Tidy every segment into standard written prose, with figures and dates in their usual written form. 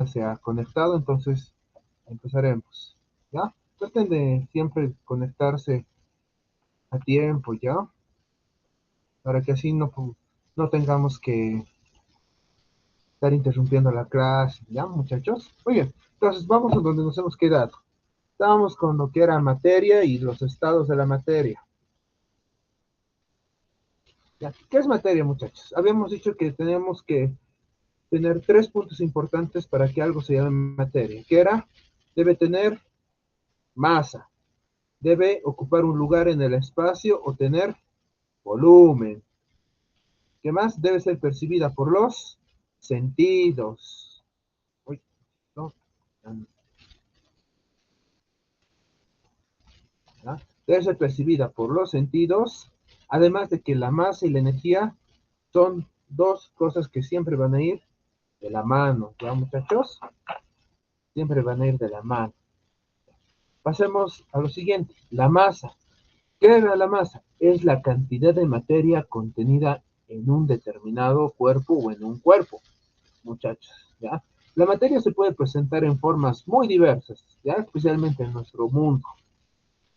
se ha conectado, entonces empezaremos, ¿ya? Traten de siempre conectarse a tiempo, ¿ya? Para que así no tengamos que estar interrumpiendo la clase, ¿ya, muchachos? Muy bien, entonces vamos a donde nos hemos quedado. Estábamos con lo que era materia y los estados de la materia. ¿Ya? ¿Qué es materia, muchachos? Habíamos dicho que tenemos que tener tres puntos importantes para que algo se llame materia, que era, debe tener masa, debe ocupar un lugar en el espacio o tener volumen. ¿Qué más? Debe ser percibida por los sentidos. Uy, no, ¿ya? Debe ser percibida por los sentidos, además de que la masa y la energía son dos cosas que siempre van a ir de la mano, ¿ya, muchachos? Siempre van a ir de la mano. Pasemos a lo siguiente, la masa. ¿Qué era la masa? Es la cantidad de materia contenida en un determinado cuerpo o en un cuerpo, muchachos, ¿ya? La materia se puede presentar en formas muy diversas, ¿ya? Especialmente en nuestro mundo.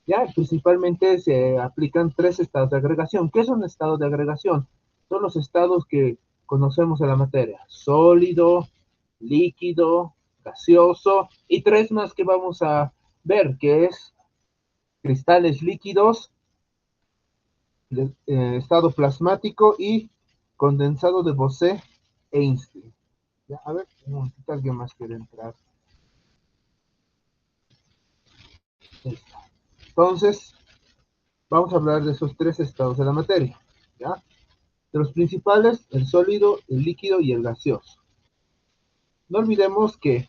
Ya, principalmente se aplican tres estados de agregación. ¿Qué es un estado de agregación? Son los estados que conocemos de la materia: sólido, líquido, gaseoso y tres más que vamos a ver, que es cristales líquidos, estado plasmático y condensado de Bose-Einstein. Ya, a ver, un momentito, alguien más quiere entrar. Listo. Entonces, vamos a hablar de esos tres estados de la materia. ¿Ya? De los principales, el sólido, el líquido y el gaseoso. No olvidemos que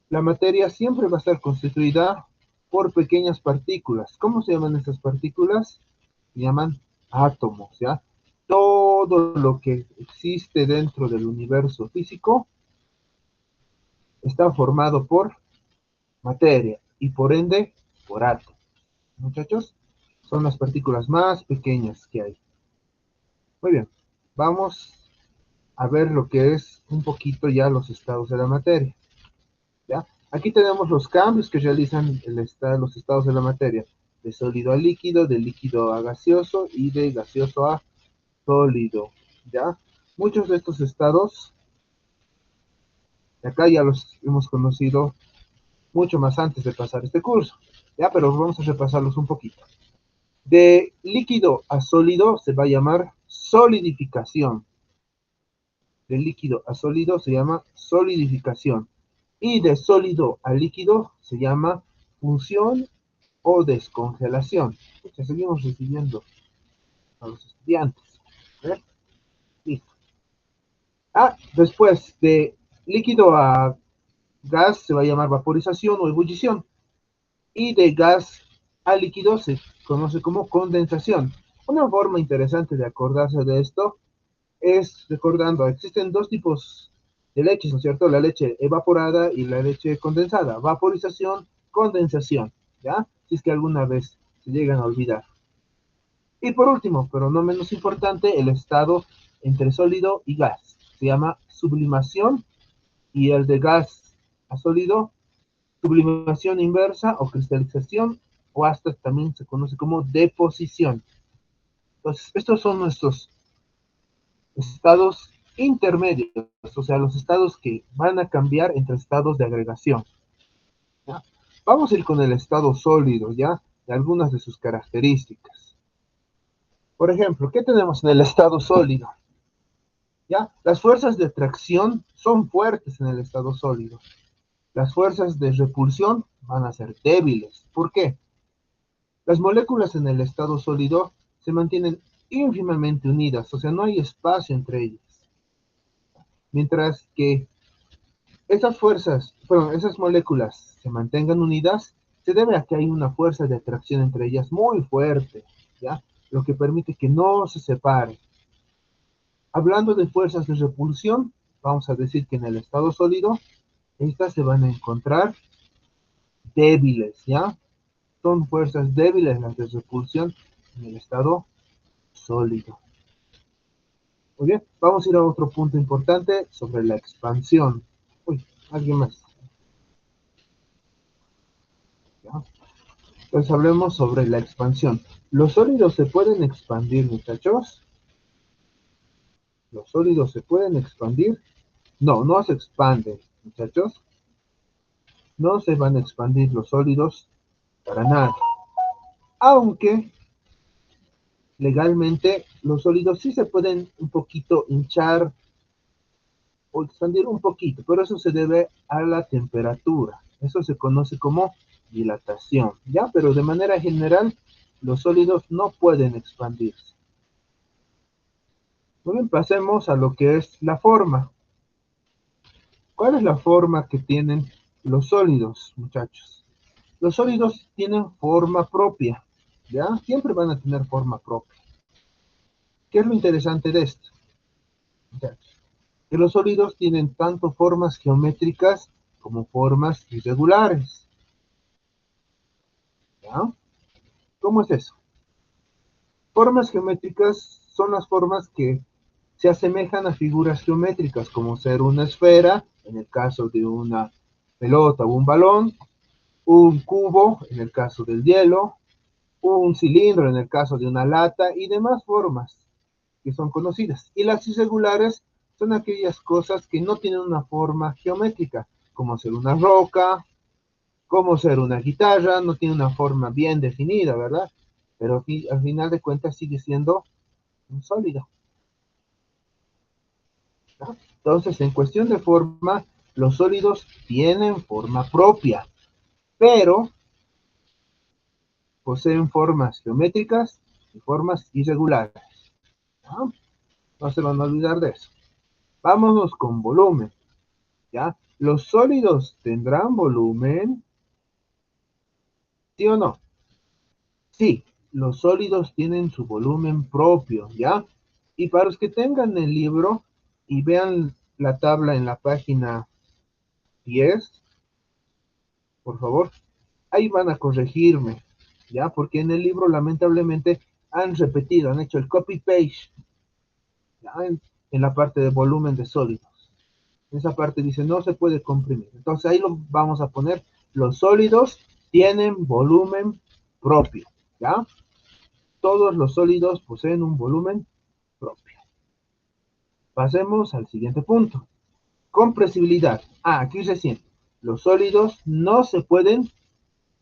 la materia siempre va a estar constituida por pequeñas partículas. ¿Cómo se llaman esas partículas? Se llaman átomos, ¿ya? Todo lo que existe dentro del universo físico está formado por materia y por ende por átomos. Muchachos, son las partículas más pequeñas que hay. Muy bien, vamos a ver lo que es un poquito ya los estados de la materia. ¿Ya? Aquí tenemos los cambios que realizan los estados de la materia, de sólido a líquido, de líquido a gaseoso y de gaseoso a sólido. ¿Ya? Muchos de estos estados, de acá ya los hemos conocido mucho más antes de pasar este curso, ¿ya? Pero vamos a repasarlos un poquito. De líquido a sólido se va a llamar solidificación. De líquido a sólido se llama solidificación. Y de sólido a líquido se llama función o descongelación. Ya seguimos recibiendo a los estudiantes. ¿Eh? Listo. Después de líquido a gas se va a llamar vaporización o ebullición. Y de gas a líquido se conoce como condensación. Una forma interesante de acordarse de esto es recordando, existen dos tipos de leches, ¿no es cierto? La leche evaporada y la leche condensada. Vaporización, condensación, ¿ya? Si es que alguna vez se llegan a olvidar. Y por último, pero no menos importante, el estado entre sólido y gas. Se llama sublimación y el de gas a sólido, sublimación inversa o cristalización o hasta también se conoce como deposición. Entonces, estos son nuestros estados intermedios, o sea, los estados que van a cambiar entre estados de agregación. ¿Ya? Vamos a ir con el estado sólido, ¿ya? De algunas de sus características. Por ejemplo, ¿qué tenemos en el estado sólido? ¿Ya? Las fuerzas de atracción son fuertes en el estado sólido. Las fuerzas de repulsión van a ser débiles. ¿Por qué? Las moléculas en el estado sólido se mantienen ínfimamente unidas, o sea, no hay espacio entre ellas. Mientras que esas moléculas se mantengan unidas, se debe a que hay una fuerza de atracción entre ellas muy fuerte, ¿ya? Lo que permite que no se separen. Hablando de fuerzas de repulsión, vamos a decir que en el estado sólido, estas se van a encontrar débiles, ¿ya? Son fuerzas débiles las de repulsión en el estado sólido. Muy bien, vamos a ir a otro punto importante sobre la expansión. Uy, ¿Alguien más? ¿Ya? Entonces hablemos sobre la expansión. ¿Los sólidos se pueden expandir, muchachos? ¿Los sólidos se pueden expandir? No, no se expanden, muchachos. No se van a expandir los sólidos para nada. Aunque legalmente los sólidos sí se pueden un poquito hinchar o expandir un poquito, pero eso se debe a la temperatura. Eso se conoce como dilatación, ¿ya? Pero de manera general, los sólidos no pueden expandirse. Muy bien, pasemos a lo que es la forma. ¿Cuál es la forma que tienen los sólidos, muchachos? Los sólidos tienen forma propia, ¿ya? Siempre van a tener forma propia. ¿Qué es lo interesante de esto, muchachos? Que los sólidos tienen tanto formas geométricas como formas irregulares, ¿ya? ¿Cómo es eso? Formas geométricas son las formas que se asemejan a figuras geométricas, como ser una esfera, en el caso de una pelota o un balón, un cubo, en el caso del hielo, un cilindro, en el caso de una lata, y demás formas que son conocidas. Y las irregulares son aquellas cosas que no tienen una forma geométrica, como ser una roca, como ser una guitarra, no tiene una forma bien definida, ¿verdad? Pero al final de cuentas sigue siendo un sólido, ¿no? Entonces, en cuestión de forma, los sólidos tienen forma propia, pero poseen formas geométricas y formas irregulares, ¿no? No se van a olvidar de eso. Vámonos con volumen, ¿ya? ¿Los sólidos tendrán volumen? ¿Sí o no? Sí, los sólidos tienen su volumen propio, ¿ya? Y para los que tengan el libro y vean la tabla en la página 10, por favor, ahí van a corregirme, ¿ya? Porque en el libro lamentablemente han repetido, han hecho el copy-paste, ¿ya? En la parte de volumen de sólidos. En esa parte dice no se puede comprimir. Entonces ahí lo vamos a poner, los sólidos tienen volumen propio, ¿ya? Todos los sólidos poseen un volumen propio. Pasemos al siguiente punto. Compresibilidad. Ah, aquí recién. Los sólidos no se pueden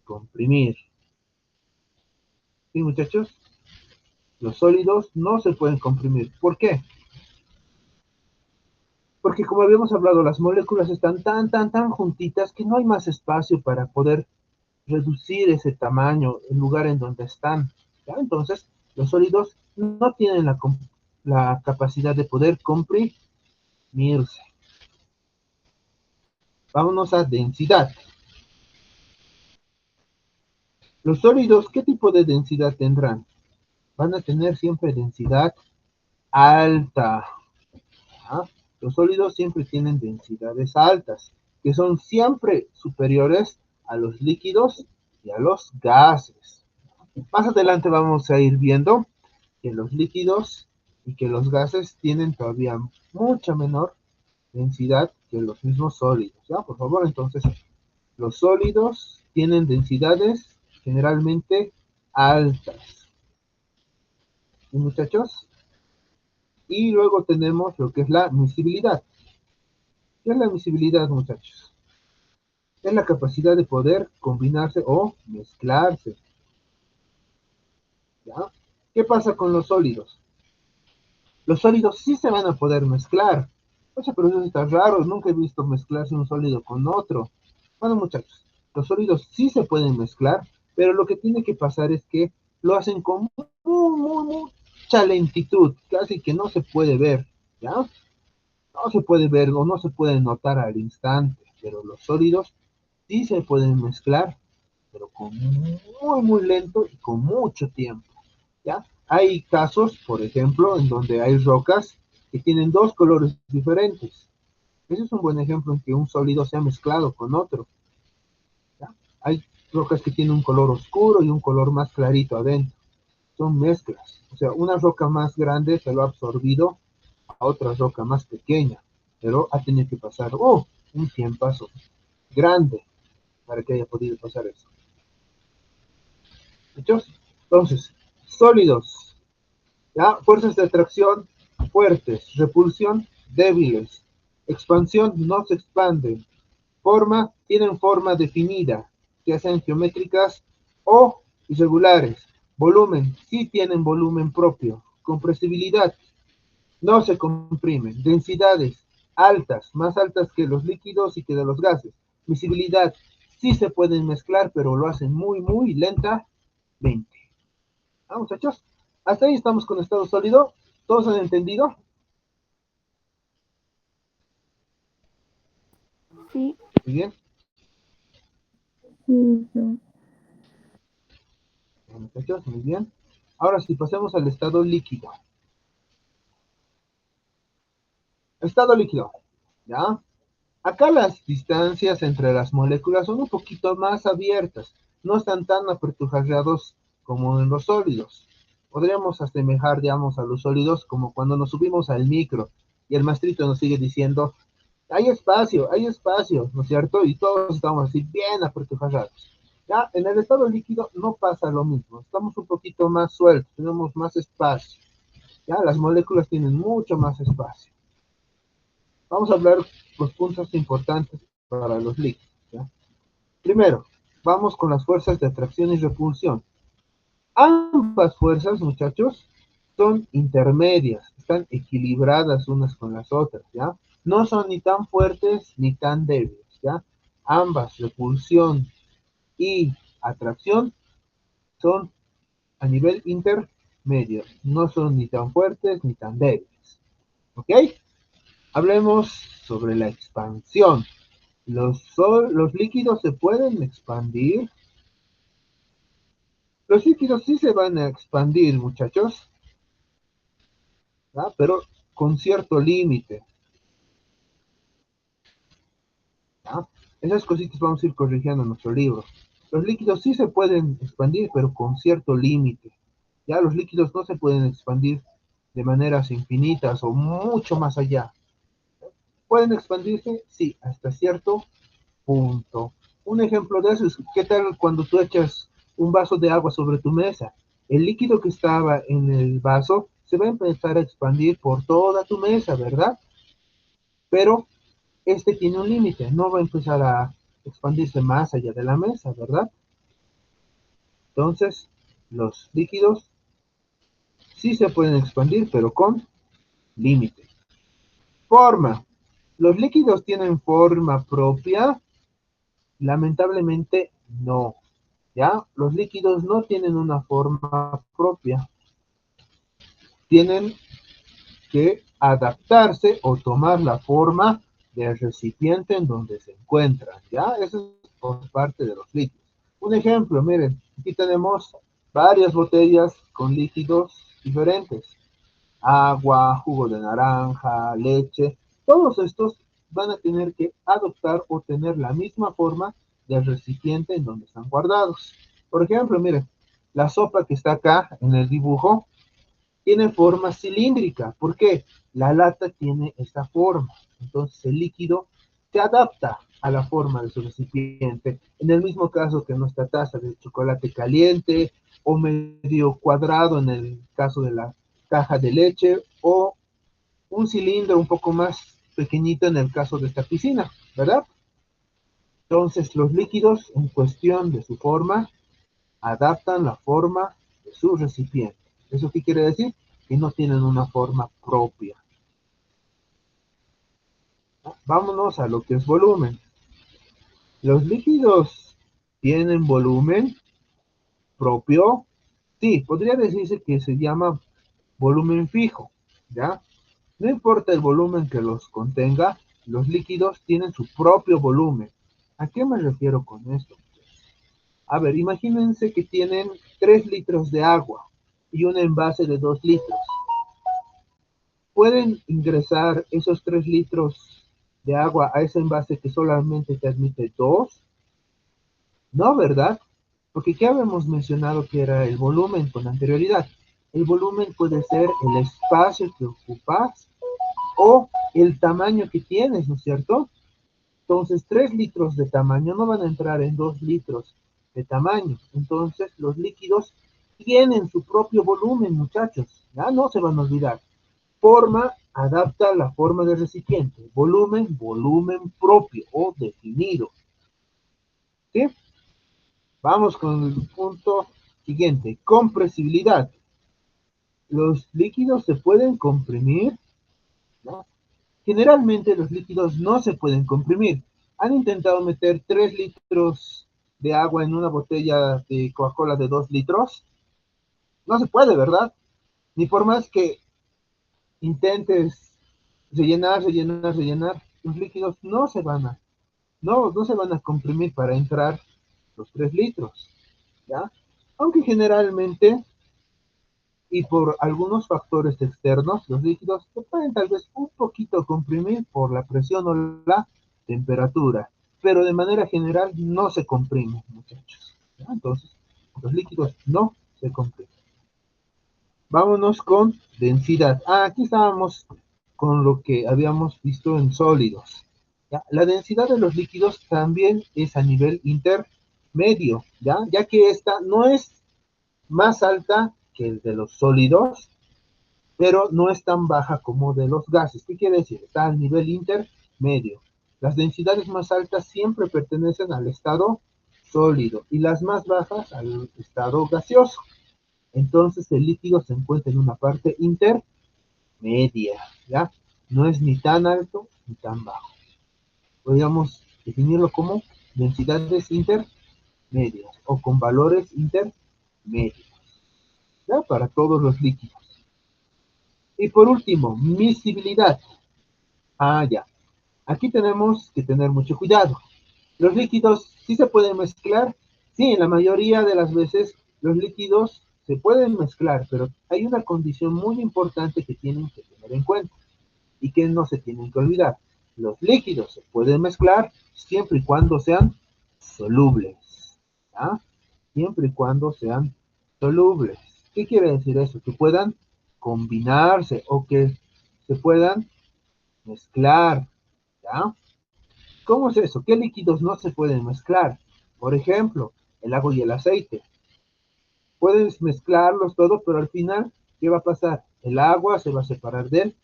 comprimir. ¿Sí, muchachos? Los sólidos no se pueden comprimir. ¿Por qué? Porque como habíamos hablado, las moléculas están tan juntitas que no hay más espacio para poder reducir ese tamaño, el lugar en donde están, ¿ya? Entonces, los sólidos no tienen la capacidad de poder comprimirse. Vámonos a densidad. Los sólidos, ¿qué tipo de densidad tendrán? Van a tener siempre densidad alta. ¿Ah? Los sólidos siempre tienen densidades altas, que son siempre superiores a los líquidos y a los gases. Más adelante vamos a ir viendo que los líquidos y que los gases tienen todavía mucha menor densidad que los mismos sólidos. ¿Ya? Por favor, entonces, los sólidos tienen densidades generalmente altas. ¿Sí, muchachos? Y luego tenemos lo que es la miscibilidad. ¿Qué es la miscibilidad, muchachos? Es la capacidad de poder combinarse o mezclarse. ¿Ya? ¿Qué pasa con los sólidos? Los sólidos sí se van a poder mezclar. O sea, pero eso está raro, nunca he visto mezclarse un sólido con otro. Bueno, muchachos, los sólidos sí se pueden mezclar, pero lo que tiene que pasar es que lo hacen con mucha lentitud, casi que no se puede ver, ¿ya? No se puede ver o no se puede notar al instante, pero los sólidos sí se pueden mezclar, pero con muy lento y con mucho tiempo, ¿ya? Hay casos, por ejemplo, en donde hay rocas que tienen dos colores diferentes. Ese es un buen ejemplo en que un sólido se ha mezclado con otro, ¿ya? Hay rocas que tienen un color oscuro y un color más clarito adentro. Son mezclas. O sea, una roca más grande se lo ha absorbido a otra roca más pequeña, pero ha tenido que pasar un tiempazo grande para que haya podido pasar eso. ¿Hechos? Entonces, sólidos, ¿ya? Fuerzas de atracción fuertes, repulsión débiles, expansión no se expanden, forma tienen forma definida, ya sean geométricas o irregulares, volumen sí tienen volumen propio, compresibilidad no se comprimen, densidades altas, más altas que los líquidos y que de los gases, visibilidad sí se pueden mezclar, pero lo hacen muy, muy lentamente. Vamos, muchachos. Hasta ahí estamos con estado sólido. ¿Todos han entendido? Sí. Muy bien. No. Muchachos, muy bien. Ahora sí, pasemos al estado líquido. Estado líquido. ¿Ya? Acá las distancias entre las moléculas son un poquito más abiertas. No están tan aperturados como en los sólidos. Podríamos asemejar, digamos, a los sólidos como cuando nos subimos al micro y el maestrito nos sigue diciendo, hay espacio, ¿no es cierto? Y todos estamos así bien aperturados. Ya, en el estado líquido no pasa lo mismo, estamos un poquito más sueltos, tenemos más espacio. Ya, las moléculas tienen mucho más espacio. Vamos a hablar los puntos importantes para los líquidos. ¿Ya? Primero, vamos con las fuerzas de atracción y repulsión. Ambas fuerzas, muchachos, son intermedias, están equilibradas unas con las otras, ¿ya? No son ni tan fuertes ni tan débiles, ¿ya? Ambas, repulsión y atracción, son a nivel intermedio, no son ni tan fuertes ni tan débiles, ¿ok? Hablemos sobre la expansión. Los líquidos se pueden expandir. Los líquidos sí se van a expandir, muchachos, ¿ya? Pero con cierto límite. ¿Ya? Esas cositas vamos a ir corrigiendo en nuestro libro. Los líquidos sí se pueden expandir, pero con cierto límite. Ya los líquidos no se pueden expandir de maneras infinitas o mucho más allá. ¿Pueden expandirse? Sí, hasta cierto punto. Un ejemplo de eso es, ¿qué tal cuando tú echas un vaso de agua sobre tu mesa? El líquido que estaba en el vaso se va a empezar a expandir por toda tu mesa, ¿verdad? Pero este tiene un límite, no va a empezar a expandirse más allá de la mesa, ¿verdad? Entonces, los líquidos sí se pueden expandir, pero con límite. Forma. ¿Los líquidos tienen forma propia? Lamentablemente no. ¿Ya? Los líquidos no tienen una forma propia. Tienen que adaptarse o tomar la forma del recipiente en donde se encuentran. ¿Ya? Eso es por parte de los líquidos. Un ejemplo, miren, aquí tenemos varias botellas con líquidos diferentes. Agua, jugo de naranja, leche. Todos estos van a tener que adoptar o tener la misma forma del recipiente en donde están guardados. Por ejemplo, miren, la sopa que está acá en el dibujo tiene forma cilíndrica. ¿Por qué? La lata tiene esta forma. Entonces el líquido se adapta a la forma de su recipiente. En el mismo caso que nuestra taza de chocolate caliente o medio cuadrado en el caso de la caja de leche o un cilindro un poco más pequeñito en el caso de esta piscina, ¿verdad? Entonces los líquidos en cuestión de su forma adaptan la forma de su recipiente. ¿Eso qué quiere decir? Que no tienen una forma propia. Vámonos a lo que es volumen. ¿Los líquidos tienen volumen propio? Sí, podría decirse que se llama volumen fijo, ¿ya? No importa el volumen que los contenga, los líquidos tienen su propio volumen. ¿A qué me refiero con esto? A ver, imagínense que tienen 3 litros de agua y un envase de 2 litros. ¿Pueden ingresar esos 3 litros de agua a ese envase que solamente te admite 2? No, ¿verdad? Porque ya habíamos mencionado que era el volumen con anterioridad. El volumen puede ser el espacio que ocupas o el tamaño que tienes, ¿no es cierto? Entonces, 3 litros de tamaño no van a entrar en 2 litros de tamaño. Entonces, los líquidos tienen su propio volumen, muchachos. Ya no se van a olvidar. Forma adapta la forma del recipiente. Volumen, volumen propio o definido. ¿Sí? Vamos con el punto siguiente. Compresibilidad. Los líquidos se pueden comprimir, ¿no? Generalmente los líquidos no se pueden comprimir. Han intentado meter 3 litros de agua en una botella de Coca-Cola de 2 litros. No se puede, ¿verdad? Ni por más que intentes rellenar, rellenar, rellenar, los líquidos no se van a comprimir para entrar los 3 litros, ¿ya? Aunque generalmente y por algunos factores externos, los líquidos se pueden tal vez un poquito comprimir por la presión o la temperatura, pero de manera general no se comprime, muchachos. ¿Ya? Entonces, los líquidos no se comprimen. Vámonos con densidad. Aquí estábamos con lo que habíamos visto en sólidos. ¿Ya? La densidad de los líquidos también es a nivel intermedio, ya que esta no es más alta que el de los sólidos, pero no es tan baja como de los gases. ¿Qué quiere decir? Está al nivel intermedio. Las densidades más altas siempre pertenecen al estado sólido y las más bajas al estado gaseoso. Entonces el líquido se encuentra en una parte intermedia, ¿ya? No es ni tan alto ni tan bajo. Podríamos definirlo como densidades intermedias o con valores intermedios, ¿ya? Para todos los líquidos. Y por último, miscibilidad. Ya. Aquí tenemos que tener mucho cuidado. Los líquidos sí se pueden mezclar. Sí, en la mayoría de las veces los líquidos se pueden mezclar, pero hay una condición muy importante que tienen que tener en cuenta y que no se tienen que olvidar. Los líquidos se pueden mezclar siempre y cuando sean solubles. ¿Ya? Siempre y cuando sean solubles. ¿Qué quiere decir eso? Que puedan combinarse o que se puedan mezclar. ¿Ya? ¿Cómo es eso? ¿Qué líquidos no se pueden mezclar? Por ejemplo, el agua y el aceite. Puedes mezclarlos todos, pero al final, ¿qué va a pasar? El agua se va a separar del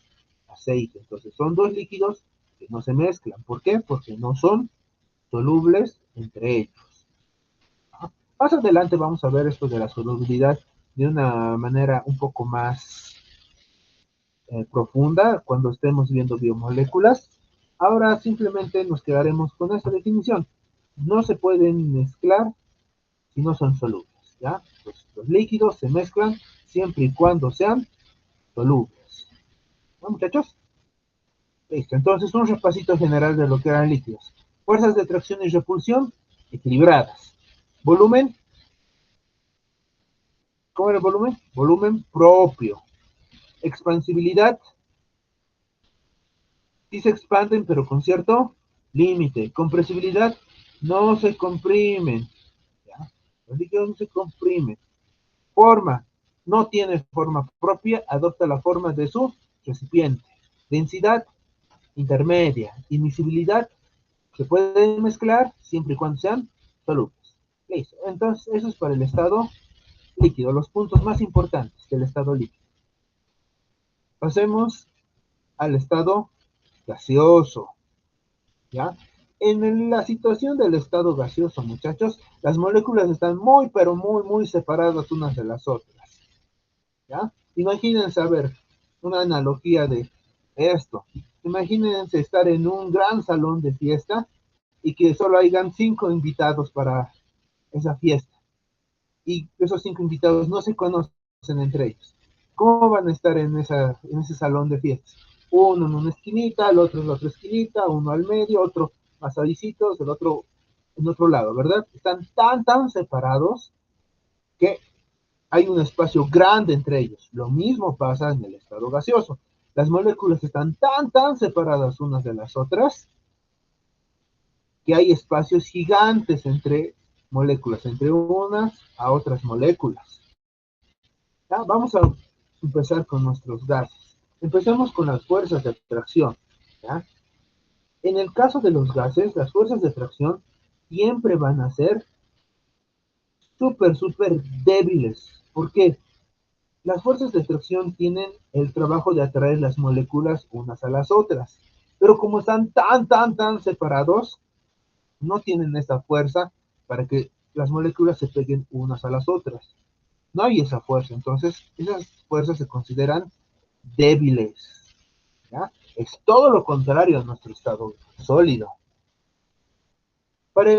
aceite. Entonces, son dos líquidos que no se mezclan. ¿Por qué? Porque no son solubles entre ellos. Más adelante vamos a ver esto de la solubilidad de una manera un poco más profunda cuando estemos viendo biomoléculas. Ahora simplemente nos quedaremos con esta definición. No se pueden mezclar si no son solubles, ¿ya? Los líquidos se mezclan siempre y cuando sean solubles. ¿No, muchachos? Listo. Entonces, un repasito general de lo que eran líquidos. Fuerzas de tracción y repulsión equilibradas. Volumen, ¿cómo era el volumen? Volumen propio. Expansibilidad, sí se expanden, pero con cierto límite. Compresibilidad, no se comprimen. ¿Ya? Los líquidos no se comprimen. Forma, no tiene forma propia, adopta la forma de su recipiente. Densidad, intermedia. Imisibilidad, se pueden mezclar siempre y cuando sean solubles. Listo. Entonces, eso es para el estado líquido, los puntos más importantes del estado líquido. Pasemos al estado gaseoso. ¿Ya? En la situación del estado gaseoso, muchachos, las moléculas están muy, pero muy, muy separadas unas de las otras. ¿Ya? Imagínense, a ver, una analogía de esto. Imagínense estar en un gran salón de fiesta y que solo hayan 5 invitados para esa fiesta. Y esos 5 invitados no se conocen entre ellos. ¿Cómo van a estar en ese salón de fiestas? Uno en una esquinita, el otro en la otra esquinita, uno al medio, otro más avicitos, el otro en otro lado, ¿verdad? Están tan separados que hay un espacio grande entre ellos. Lo mismo pasa en el estado gaseoso. Las moléculas están tan separadas unas de las otras que hay espacios gigantes entre moléculas, entre unas a otras moléculas. ¿Ya? Vamos a empezar con nuestros gases. Empezamos con las fuerzas de atracción. ¿Ya? En el caso de los gases, las fuerzas de atracción siempre van a ser súper débiles. ¿Por qué? Las fuerzas de atracción tienen el trabajo de atraer las moléculas unas a las otras, pero como están tan separados, no tienen esa fuerza para que las moléculas se peguen unas a las otras. No hay esa fuerza, entonces esas fuerzas se consideran débiles. ¿Ya? Es todo lo contrario a nuestro estado sólido. Para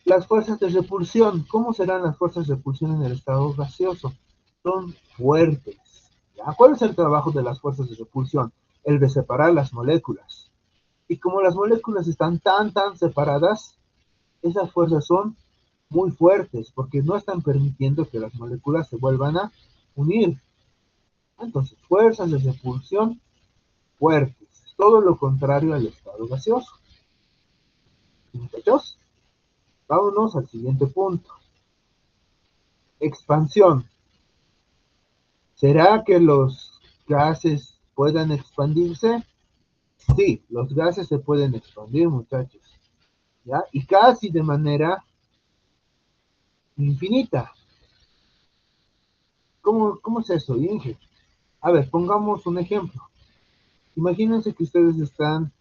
las fuerzas de repulsión, ¿cómo serán las fuerzas de repulsión en el estado gaseoso? Son fuertes. ¿Ya? ¿Cuál es el trabajo de las fuerzas de repulsión? El de separar las moléculas. Y como las moléculas están tan separadas, esas fuerzas son muy fuertes porque no están permitiendo que las moléculas se vuelvan a unir. Entonces, fuerzas de repulsión fuertes. Todo lo contrario al estado gaseoso. Muchachos, vámonos al siguiente punto. Expansión. ¿Será que los gases puedan expandirse? Sí, los gases se pueden expandir, muchachos. ¿Ya? Y casi de manera infinita. ¿Cómo es eso, Inge? A ver, pongamos un ejemplo. Imagínense que ustedes están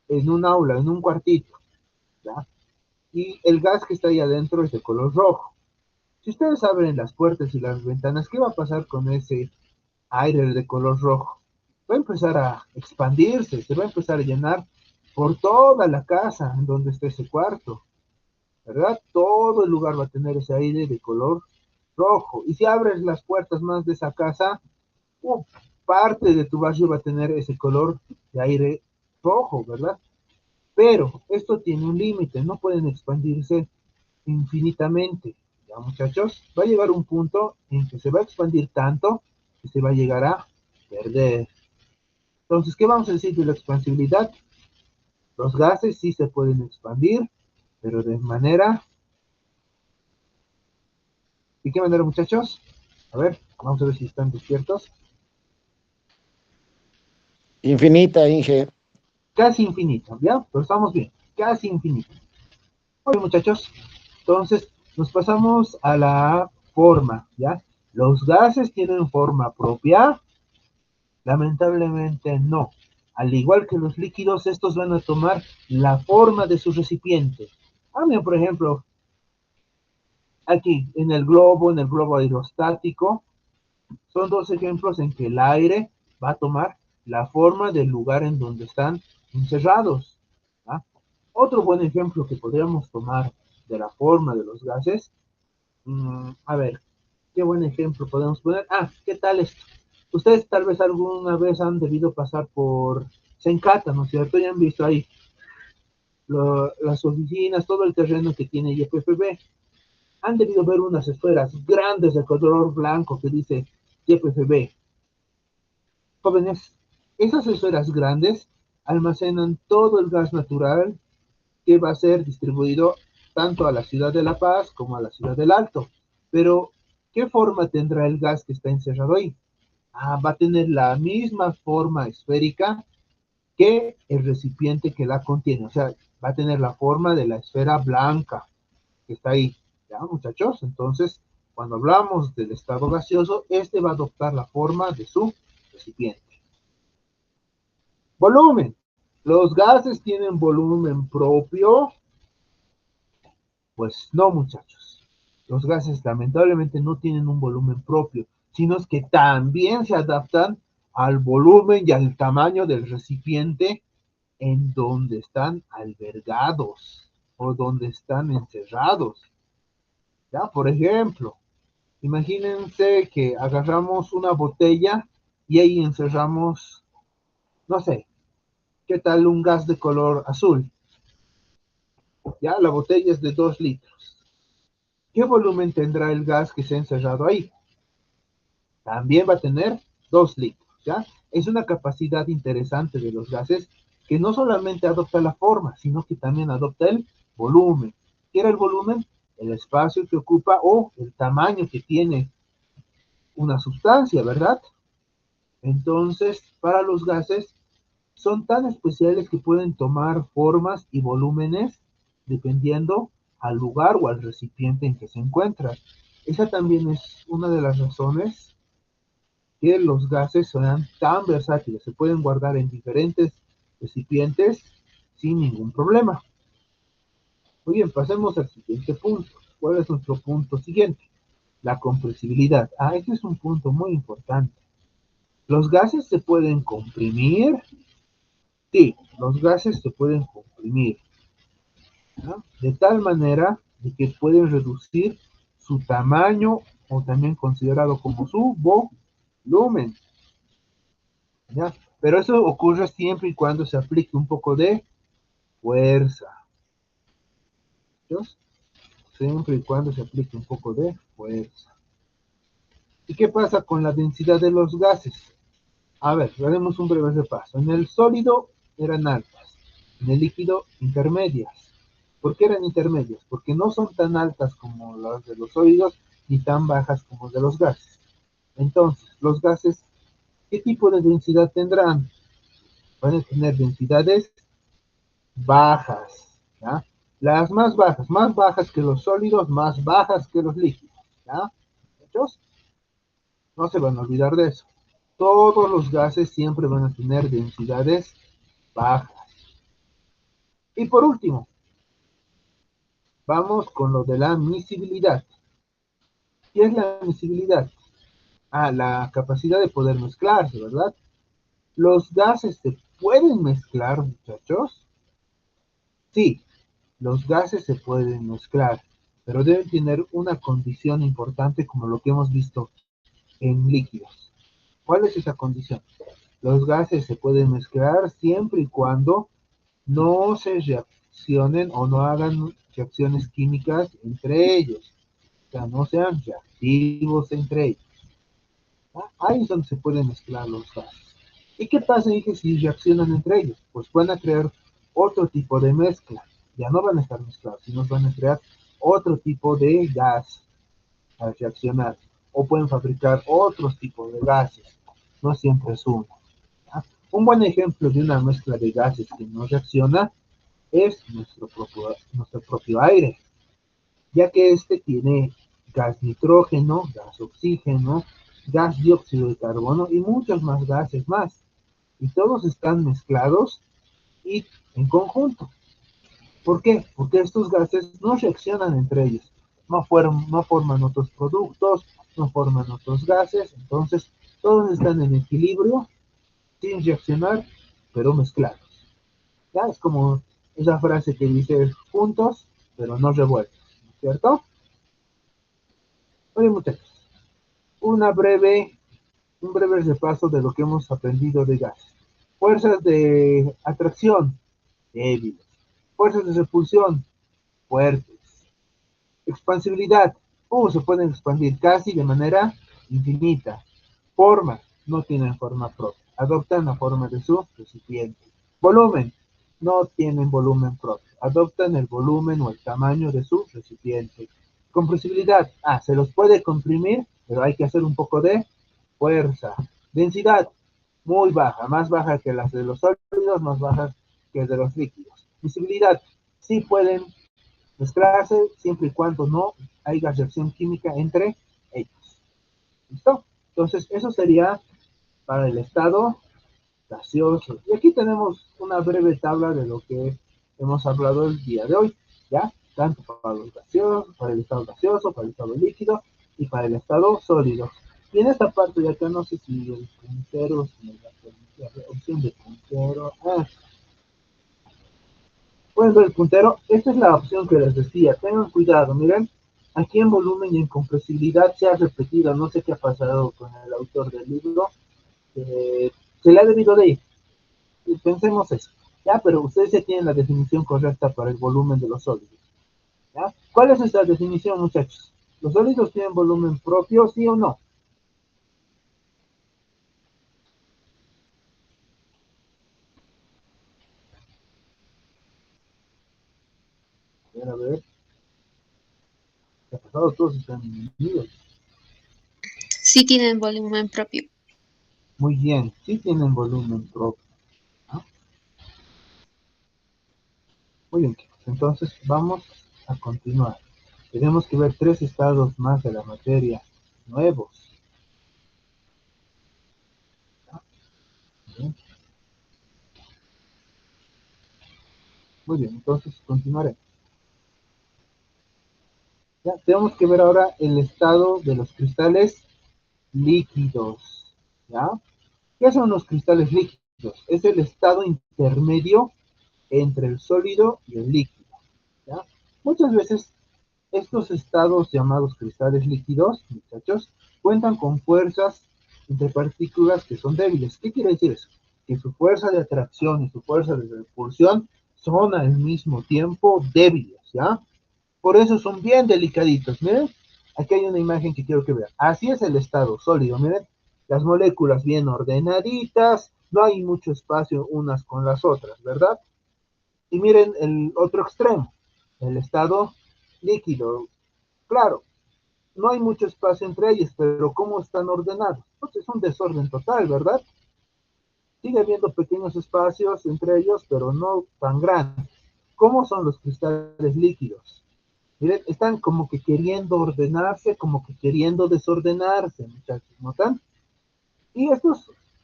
en un aula, en un cuartito, ¿ya? Y el gas que está ahí adentro es de color rojo. Si ustedes abren las puertas y las ventanas, ¿qué va a pasar con ese aire de color rojo? Va a empezar a expandirse, se va a empezar a llenar por toda la casa en donde esté ese cuarto, ¿verdad? Todo el lugar va a tener ese aire de color rojo. Y si abres las puertas más de esa casa, uh, parte de tu barrio va a tener ese color de aire rojo, ¿verdad? Pero esto tiene un límite, no pueden expandirse infinitamente. ¿Ya, muchachos? Va a llegar un punto en que se va a expandir tanto que se va a llegar a perder. Entonces, ¿qué vamos a decir de la expansibilidad? Los gases sí se pueden expandir, pero de manera... ¿De qué manera, muchachos? A ver, vamos a ver si están despiertos. Infinita, Inge. Casi infinito, ¿ya? Pero estamos bien, casi infinito. Muy bien, muchachos. Entonces, nos pasamos a la forma, ¿ya? ¿Los gases tienen forma propia? Lamentablemente no. Al igual que los líquidos, estos van a tomar la forma de su recipiente. Ah, mira, por ejemplo, aquí en el globo aerostático, son dos ejemplos en que el aire va a tomar la forma del lugar en donde están encerrados. ¿Ah? Otro buen ejemplo que podríamos tomar de la forma de los gases, a ver, qué buen ejemplo podemos poner. Ah, ¿qué tal esto? Ustedes tal vez alguna vez han debido pasar por Sencata, ¿no es cierto? Ya han visto ahí las oficinas, todo el terreno que tiene YPFB. Han debido ver unas esferas grandes de color blanco que dice YPFB. Jóvenes, esas esferas grandes almacenan todo el gas natural que va a ser distribuido tanto a la ciudad de La Paz como a la ciudad del Alto. Pero, ¿qué forma tendrá el gas que está encerrado ahí? Ah, va a tener la misma forma esférica que el recipiente que la contiene. O sea, va a tener la forma de la esfera blanca que está ahí. ¿Ya, muchachos? Entonces, cuando hablamos del estado gaseoso, este va a adoptar la forma de su recipiente. Volumen. ¿Los gases tienen volumen propio? Pues no, muchachos. Los gases lamentablemente no tienen un volumen propio, sino que también se adaptan al volumen y al tamaño del recipiente en donde están albergados o donde están encerrados. Ya, por ejemplo, imagínense que agarramos una botella y ahí encerramos, no sé, ¿qué tal un gas de color azul? Ya, la botella es de 2 litros. ¿Qué volumen tendrá el gas que se ha encerrado ahí? También va a tener 2 litros, ¿ya? Es una capacidad interesante de los gases que no solamente adopta la forma, sino que también adopta el volumen. ¿Qué era el volumen? El espacio que ocupa o el tamaño que tiene una sustancia, ¿verdad? Entonces, para los gases, son tan especiales que pueden tomar formas y volúmenes dependiendo al lugar o al recipiente en que se encuentran. Esa también es una de las razones que los gases sean tan versátiles. Se pueden guardar en diferentes recipientes sin ningún problema. Muy bien, pasemos al siguiente punto. ¿Cuál es nuestro punto siguiente? La compresibilidad. Este es un punto muy importante. ¿Los gases se pueden comprimir? Sí, los gases se pueden comprimir, ¿no? De tal manera de que pueden reducir su tamaño o también considerado como su volumen, ¿ya? Pero eso ocurre siempre y cuando se aplique un poco de fuerza, ¿sí? Siempre y cuando se aplique un poco de fuerza. ¿Y qué pasa con la densidad de los gases? A ver, haremos un breve repaso. En el sólido eran altas, en el líquido intermedias. ¿Por qué eran intermedias? Porque no son tan altas como las de los sólidos ni tan bajas como de los gases. Entonces, los gases, ¿qué tipo de densidad tendrán? Van a tener densidades bajas, ¿ya? Las más bajas que los sólidos, más bajas que los líquidos, ¿ya? ¿Hechos? No se van a olvidar de eso. Todos los gases siempre van a tener densidades bajas. Y por último, vamos con lo de la miscibilidad. ¿Qué es la miscibilidad? La capacidad de poder mezclarse, ¿verdad? ¿Los gases se pueden mezclar, muchachos? Sí, los gases se pueden mezclar, pero deben tener una condición importante como lo que hemos visto en líquidos. ¿Cuál es esa condición? Los gases se pueden mezclar siempre y cuando no se reaccionen o no hagan reacciones químicas entre ellos. O sea, no sean reactivos entre ellos. Ahí es donde se pueden mezclar los gases. ¿Y qué pasa, dije, si reaccionan entre ellos? Pues van a crear otro tipo de mezcla. Ya no van a estar mezclados, sino van a crear otro tipo de gas al reaccionar. O pueden fabricar otros tipos de gases. No siempre es uno. ¿Ya? Un buen ejemplo de una mezcla de gases que no reacciona es nuestro propio aire, ya que este tiene gas nitrógeno, gas oxígeno, gas dióxido de carbono y muchos más gases más. Y todos están mezclados y en conjunto. ¿Por qué? Porque estos gases no reaccionan entre ellos, no forman otros productos, no forman otros gases, entonces todos están en equilibrio, sin reaccionar, pero mezclados. Ya es como esa frase que dice juntos, pero no revueltos, ¿cierto? Oye, muchachos, una breve, un breve repaso de lo que hemos aprendido de gases. Fuerzas de atracción, débiles. Fuerzas de repulsión, fuertes. Expansibilidad, se pueden expandir casi de manera infinita. Forma, no tienen forma propia. Adoptan la forma de su recipiente. Volumen, no tienen volumen propio. Adoptan el volumen o el tamaño de su recipiente. Compresibilidad, se los puede comprimir, pero hay que hacer un poco de fuerza. Densidad, muy baja, más baja que las de los sólidos, más baja que de los líquidos. Visibilidad, sí pueden mezclarse siempre y cuando no haya reacción química entre ellos. ¿Listo? Entonces, eso sería para el estado gaseoso. Y aquí tenemos una breve tabla de lo que hemos hablado el día de hoy, ¿ya? Tanto para los gaseosos, para el estado gaseoso, para el estado líquido y para el estado sólido. Y en esta parte de acá, no sé si el puntero, si me la opción de puntero. Pueden ver el puntero. Esta es la opción que les decía. Tengan cuidado, miren. Aquí en volumen y en compresibilidad se ha repetido. No sé qué ha pasado con el autor del libro. Se le ha debido de ir. Pensemos eso. Ya, pero ustedes ya tienen la definición correcta para el volumen de los sólidos. ¿Ya? ¿Cuál es esta definición, muchachos? ¿Los sólidos tienen volumen propio, sí o no? A ver. ¿Qué ha pasado? Todos están unidos. Sí tienen volumen propio. Muy bien, sí tienen volumen propio. ¿No? Muy bien, chicos. Entonces vamos a continuar. Tenemos que ver 3 estados más de la materia nuevos. Bien. Muy bien, entonces continuaré. Ya, tenemos que ver ahora el estado de los cristales líquidos. ¿Ya? ¿Qué son los cristales líquidos? Es el estado intermedio entre el sólido y el líquido. ¿Ya? Muchas veces estos estados llamados cristales líquidos, muchachos, cuentan con fuerzas entre partículas que son débiles. ¿Qué quiere decir eso? Que su fuerza de atracción y su fuerza de repulsión son al mismo tiempo débiles, ¿ya? Por eso son bien delicaditos. Miren, aquí hay una imagen que quiero que vean. Así es el estado sólido, miren. Las moléculas bien ordenaditas, no hay mucho espacio unas con las otras, ¿verdad? Y miren el otro extremo, el estado líquido. Claro, no hay mucho espacio entre ellos, pero ¿cómo están ordenados? Pues es un desorden total, ¿verdad? Sigue habiendo pequeños espacios entre ellos, pero no tan grandes. ¿Cómo son los cristales líquidos? Miren, están como que queriendo ordenarse, como que queriendo desordenarse, muchachos, ¿notan? Y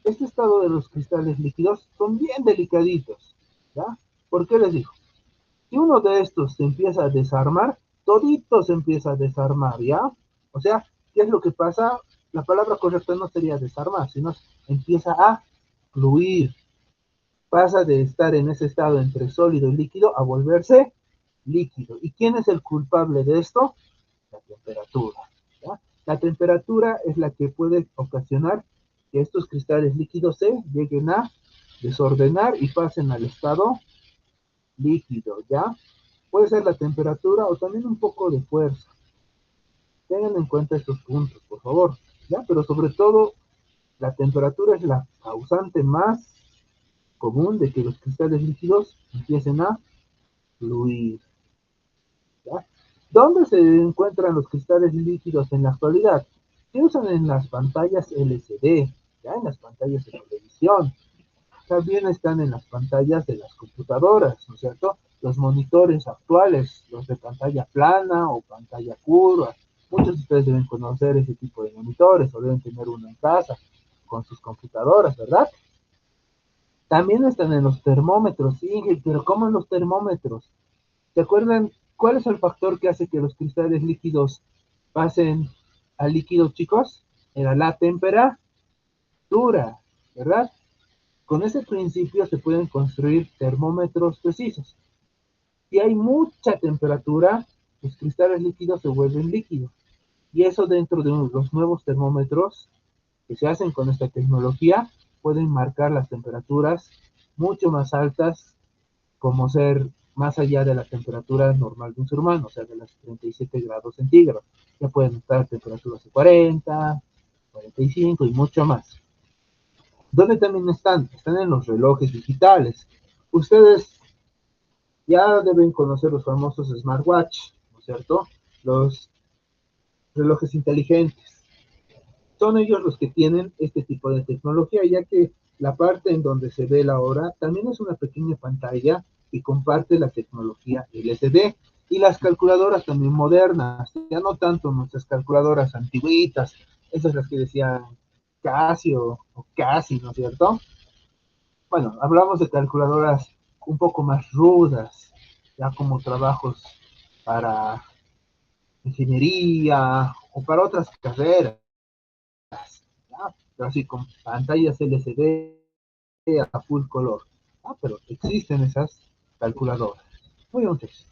este estado de los cristales líquidos son bien delicaditos, ¿ya? ¿Por qué les digo? Si uno de estos se empieza a desarmar, todito se empieza a desarmar, ¿ya? O sea, ¿qué es lo que pasa? La palabra correcta no sería desarmar, sino empieza a fluir. Pasa de estar en ese estado entre sólido y líquido a volverse líquido. ¿Y quién es el culpable de esto? La temperatura, ¿ya? La temperatura es la que puede ocasionar que estos cristales líquidos se lleguen a desordenar y pasen al estado líquido, ¿ya? Puede ser la temperatura o también un poco de fuerza. Tengan en cuenta estos puntos, por favor, ¿ya? Pero sobre todo, la temperatura es la causante más común de que los cristales líquidos empiecen a fluir, ¿ya? ¿Dónde se encuentran los cristales líquidos en la actualidad? Se usan en las pantallas LCD, ¿ya? En las pantallas de televisión. También están en las pantallas de las computadoras, ¿no es cierto? Los monitores actuales, los de pantalla plana o pantalla curva. Muchos de ustedes deben conocer ese tipo de monitores o deben tener uno en casa con sus computadoras, ¿verdad? También están en los termómetros, sí, pero ¿cómo en los termómetros? ¿Se acuerdan cuál es el factor que hace que los cristales líquidos pasen a líquidos, chicos? Era la temperatura, ¿verdad? Con ese principio se pueden construir termómetros precisos. Si hay mucha temperatura, los cristales líquidos se vuelven líquidos. Y eso dentro de los nuevos termómetros que se hacen con esta tecnología pueden marcar las temperaturas mucho más altas, como ser más allá de la temperatura normal de un ser humano, o sea, de las 37 grados centígrados. Ya pueden estar temperaturas de 40, 45 y mucho más. ¿Dónde también están? Están en los relojes digitales. Ustedes ya deben conocer los famosos smartwatch, ¿no es cierto? Los relojes inteligentes. Son ellos los que tienen este tipo de tecnología, ya que la parte en donde se ve la hora también es una pequeña pantalla y comparte la tecnología LCD. Y las calculadoras también modernas, ya no tanto nuestras calculadoras antiguitas, esas las que decían Casio o Casi, ¿no es cierto? Bueno, hablamos de calculadoras un poco más rudas, ya como trabajos para ingeniería o para otras carreras, ¿ya? Pero así con pantallas LCD a full color. ¿Ya? Pero existen esas calculadoras. Muy bien, muchachos.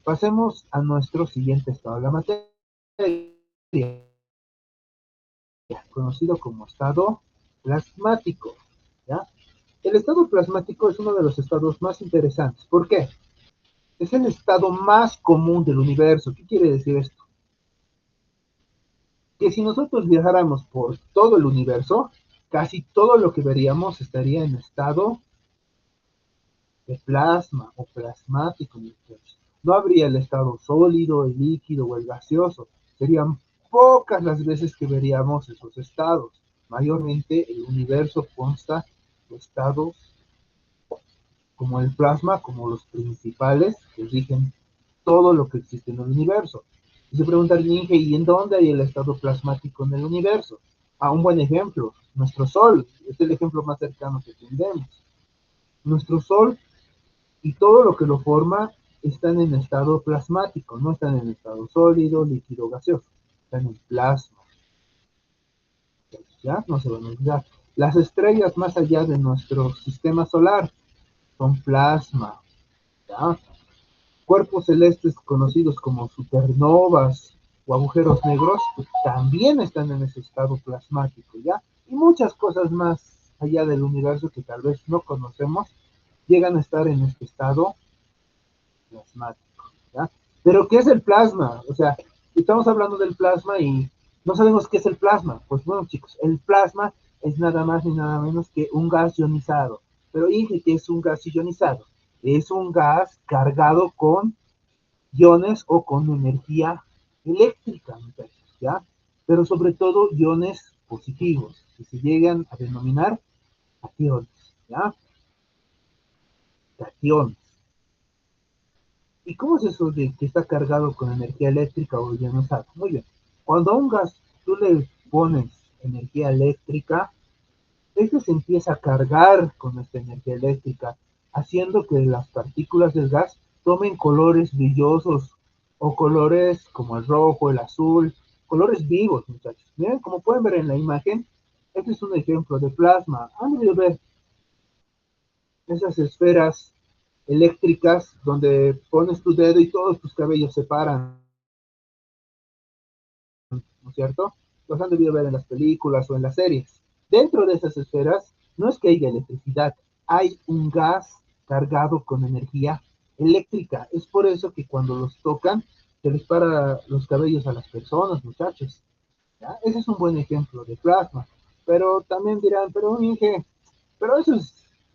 Pasemos a nuestro siguiente estado de la materia, conocido como estado plasmático. ¿Ya? El estado plasmático es uno de los estados más interesantes. ¿Por qué? Es el estado más común del universo. ¿Qué quiere decir esto? Que si nosotros viajáramos por todo el universo, casi todo lo que veríamos estaría en estado de plasma o plasmático. No habría el estado sólido, el líquido o el gaseoso. Serían pocas las veces que veríamos esos estados. Mayormente el universo consta de estados como el plasma como los principales que rigen todo lo que existe en el universo. Y se pregunta alguien, ¿y en dónde hay el estado plasmático en el universo? Un buen ejemplo, nuestro Sol, es el ejemplo más cercano que tendremos. Nuestro Sol y todo lo que lo forma están en estado plasmático, no están en estado sólido, líquido, gaseoso, están en plasma. ¿Ya? No se van a olvidar. Las estrellas más allá de nuestro sistema solar son plasma. ¿Ya? Cuerpos celestes conocidos como supernovas o agujeros negros también están en ese estado plasmático, ¿ya? Y muchas cosas más allá del universo que tal vez no conocemos llegan a estar en este estado plasmático, ¿ya? Pero ¿qué es el plasma? O sea, estamos hablando del plasma y no sabemos qué es el plasma. Pues bueno, chicos, el plasma es nada más ni nada menos que un gas ionizado. Pero dije que es un gas ionizado. Es un gas cargado con iones o con energía eléctrica, muchachos, ¿ya? Pero sobre todo iones positivos, que se llegan a denominar cationes, ¿ya? Cationes. ¿Y cómo es eso de que está cargado con energía eléctrica o ionizado? Muy bien. Cuando a un gas tú le pones energía eléctrica, este se empieza a cargar con esta energía eléctrica, haciendo que las partículas del gas tomen colores brillosos o colores como el rojo, el azul, colores vivos, muchachos. Miren, como pueden ver en la imagen, este es un ejemplo de plasma. Han debido ver esas esferas eléctricas donde pones tu dedo y todos tus cabellos se paran, ¿no es cierto? Los han debido ver en las películas o en las series. Dentro de esas esferas no es que haya electricidad, hay un gas cargado con energía eléctrica. Es por eso que cuando los tocan se les para los cabellos a las personas, muchachos. ¿Ya? Ese es un buen ejemplo de plasma. Pero también dirán, pero Inge, pero eso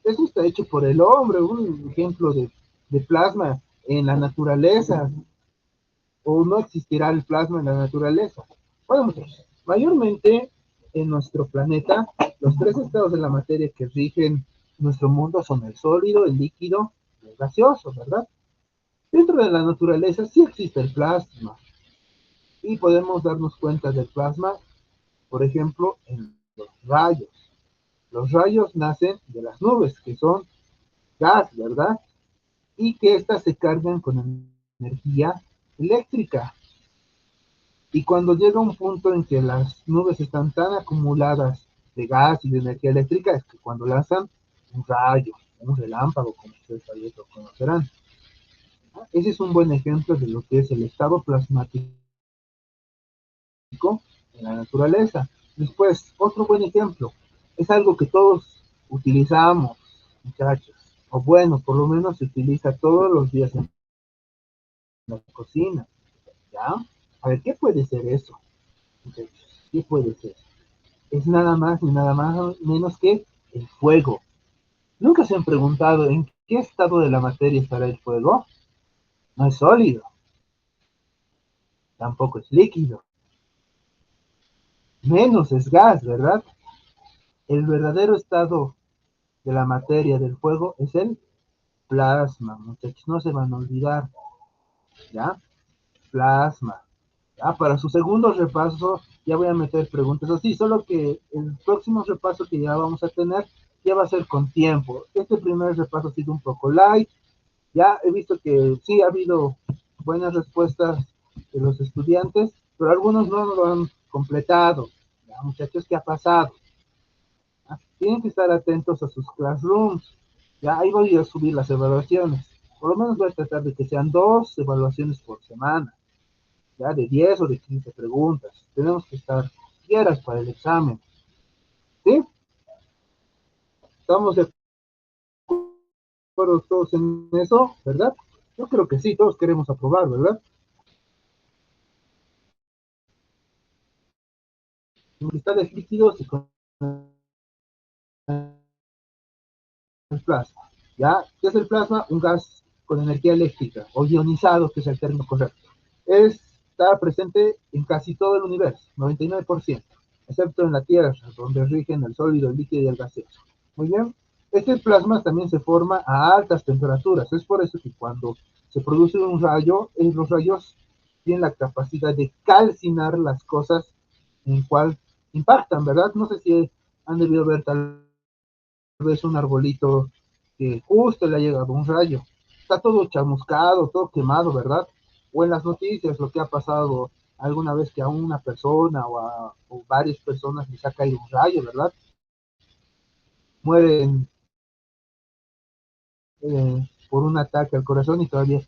está hecho por el hombre, un ejemplo de plasma en la naturaleza, o no existirá el plasma en la naturaleza. Bueno, muchachos, mayormente en nuestro planeta, los tres estados de la materia que rigen nuestro mundo son el sólido, el líquido y el gaseoso, ¿verdad? Dentro de la naturaleza sí existe el plasma y podemos darnos cuenta del plasma, por ejemplo, en los rayos. Los rayos nacen de las nubes, que son gas, ¿verdad? Y que éstas se cargan con energía eléctrica. Y cuando llega un punto en que las nubes están tan acumuladas de gas y de energía eléctrica, es que cuando lanzan un rayo, un relámpago, como ustedes ahí lo conocerán. Ese es un buen ejemplo de lo que es el estado plasmático en la naturaleza. Después, otro buen ejemplo, es algo que todos utilizamos, muchachos, o bueno, por lo menos se utiliza todos los días en la cocina, ¿ya? A ver, ¿qué puede ser eso, muchachos? ¿Qué puede ser? Es nada más ni nada más menos que el fuego. ¿Nunca se han preguntado en qué estado de la materia estará el fuego? No es sólido, tampoco es líquido, menos es gas, ¿verdad? El verdadero estado de la materia del fuego es el plasma, muchachos, no se van a olvidar, ¿ya? Plasma. Ya, para su segundo repaso ya voy a meter preguntas así, solo que el próximo repaso que ya vamos a tener ya va a ser con tiempo. Este primer repaso ha sido un poco light, ya he visto que sí ha habido buenas respuestas de los estudiantes, pero algunos no lo han completado. Ya, muchachos, ¿qué ha pasado? ¿Ya? Tienen que estar atentos a sus classrooms. Ya ahí voy a subir las evaluaciones. Por lo menos voy a tratar de que sean 2 evaluaciones por semana, ya de 10 o de 15 preguntas. Tenemos que estar fieras para el examen. ¿Sí? ¿Estamos de acuerdo todos en eso, verdad? Yo creo que sí, todos queremos aprobar, ¿verdad? Cristales líquidos y con el plasma. ¿Ya? ¿Qué es el plasma? Un gas con energía eléctrica o ionizado, que es el término correcto. Está presente en casi todo el universo, 99%, excepto en la Tierra, donde rigen el sólido, el líquido y el gaseoso. Muy bien. Este plasma también se forma a altas temperaturas. Es por eso que cuando se produce un rayo, los rayos tienen la capacidad de calcinar las cosas en cual impactan, ¿verdad? No sé si han debido ver tal vez un arbolito que justo le ha llegado un rayo. Está todo chamuscado, todo quemado, ¿verdad? O en las noticias lo que ha pasado alguna vez que a una persona o varias personas les ha caído un rayo, ¿verdad? Mueren por un ataque al corazón y todavía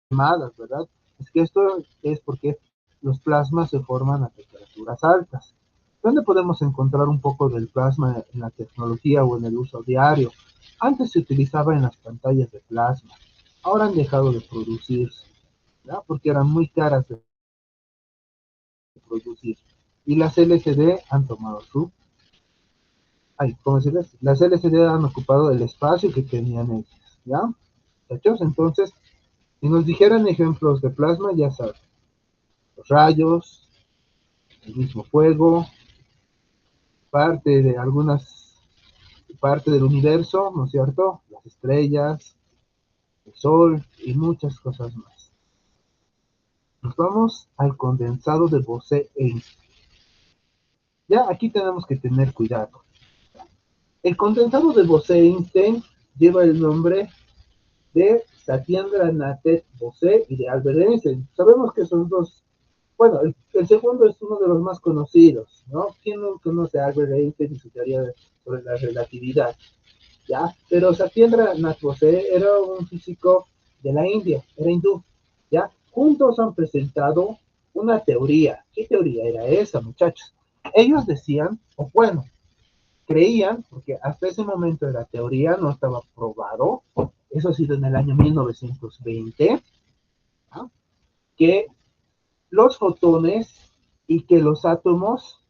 quemadas, ¿verdad? Es que esto es porque los plasmas se forman a temperaturas altas. ¿Dónde podemos encontrar un poco del plasma en la tecnología o en el uso diario? Antes se utilizaba en las pantallas de plasma, ahora han dejado de producirse, ¿verdad? Porque eran muy caras de producir. Y las LCD han tomado su, ¿cómo decirles? Las LCD han ocupado el espacio que tenían ellas, ¿ya? ¿Muchachos? Entonces, si nos dijeran ejemplos de plasma, ya saben, los rayos, el mismo fuego, parte de algunas, parte del universo, ¿no es cierto? Las estrellas, el sol y muchas cosas más. Nos vamos al condensado de Bose-Einstein. Ya aquí tenemos que tener cuidado. El condensado de Bose-Einstein lleva el nombre de Satyendra Nath Bose y de Albert Einstein. Sabemos que son dos. Bueno, el segundo es uno de los más conocidos, ¿no? ¿Quién no conoce a Albert Einstein y su teoría sobre la relatividad? ¿Ya? Pero Satyendra Nath Bose era un físico de la India, era hindú, ¿ya? Juntos han presentado una teoría. ¿Qué teoría era esa, muchachos? Ellos decían, o bueno, creían, porque hasta ese momento de la teoría no estaba probado, eso ha sido en el año 1920, ¿no? Que los fotones y que los átomos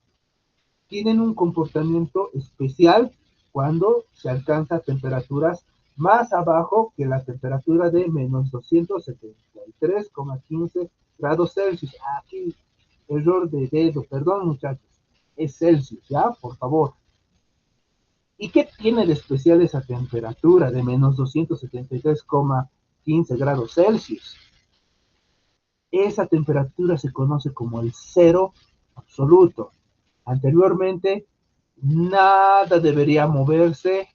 tienen un comportamiento especial cuando se alcanza temperaturas más abajo que la temperatura de menos 273,15 grados Celsius. Aquí, error de dedo, perdón muchachos, es Celsius, ¿ya? Por favor. ¿Y qué tiene de especial esa temperatura de menos 273,15 grados Celsius? Esa temperatura se conoce como el cero absoluto. Anteriormente, nada debería moverse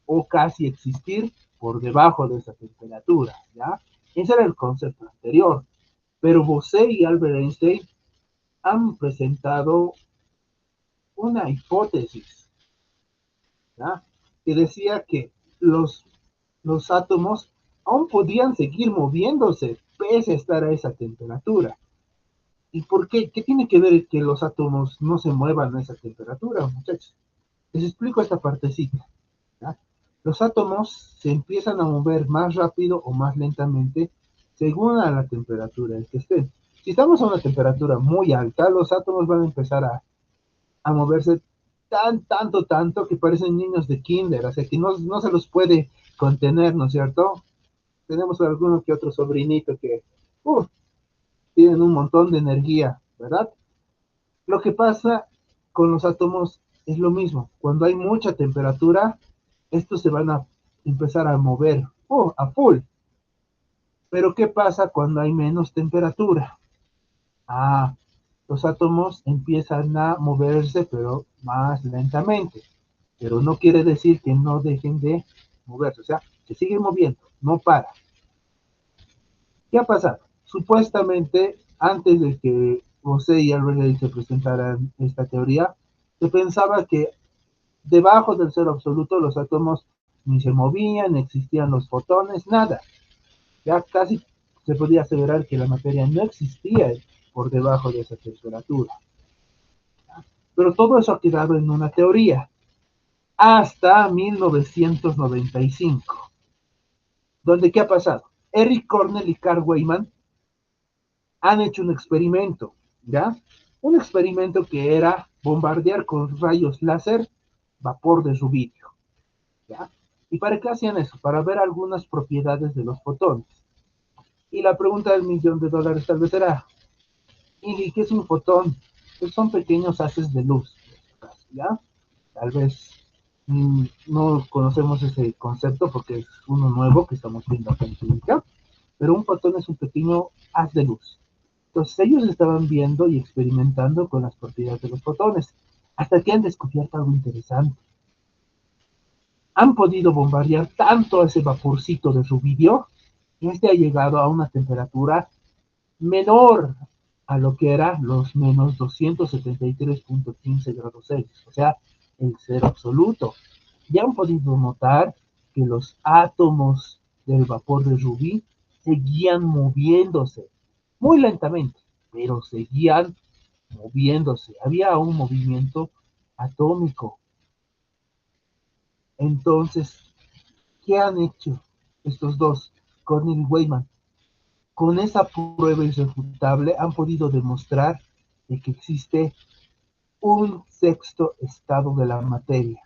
o casi existir por debajo de esa temperatura, ¿ya? Ese era el concepto anterior. Pero Bose y Albert Einstein han presentado una hipótesis, ¿ya? Que decía que los átomos aún podían seguir moviéndose pese a estar a esa temperatura. ¿Y por qué? ¿Qué tiene que ver que los átomos no se muevan a esa temperatura, muchachos? Les explico esta partecita, ¿ya? Los átomos se empiezan a mover más rápido o más lentamente según a la temperatura en que estén. Si estamos a una temperatura muy alta, los átomos van a empezar a moverse tanto que parecen niños de kinder, o sea que no se los puede contener, ¿no es cierto? Tenemos alguno que otro sobrinito que tienen un montón de energía, ¿verdad? Lo que pasa con los átomos es lo mismo. Cuando hay mucha temperatura, estos se van a empezar a mover a full. Pero ¿qué pasa cuando hay menos temperatura? Ah, los átomos empiezan a moverse, pero más lentamente. Pero no quiere decir que no dejen de moverse. O sea, se siguen moviendo, no para. ¿Qué ha pasado? Supuestamente, antes de que José y Albert se presentaran esta teoría, se pensaba que debajo del cero absoluto los átomos ni se movían, ni existían los fotones, nada. Ya casi se podía aseverar que la materia no existía por debajo de esa temperatura. Pero todo eso ha quedado en una teoría hasta 1995, donde ¿qué ha pasado? Eric Cornell y Carl Weyman han hecho un experimento, ¿ya? Un experimento que era bombardear con rayos láser vapor de rubidio, ¿ya? ¿Y para qué hacían eso? Para ver algunas propiedades de los fotones. Y la pregunta del $1.000.000 tal vez será, ¿y qué es un fotón? Pues son pequeños haces de luz, ¿ya? Tal vez No conocemos ese concepto porque es uno nuevo que estamos viendo acá en física, pero un fotón es un pequeño haz de luz. Entonces ellos estaban viendo y experimentando con las propiedades de los fotones, hasta que han descubierto algo interesante. Han podido bombardear tanto ese vaporcito de rubidio que este ha llegado a una temperatura menor a lo que eran los menos 273.15 grados Celsius, o sea, el cero absoluto. Ya han podido notar que los átomos del vapor de rubí seguían moviéndose, muy lentamente, pero seguían moviéndose. Había un movimiento atómico. Entonces, ¿qué han hecho estos dos, Cornell y Weyman? Con esa prueba irrefutable han podido demostrar de que existe un sexto estado de la materia,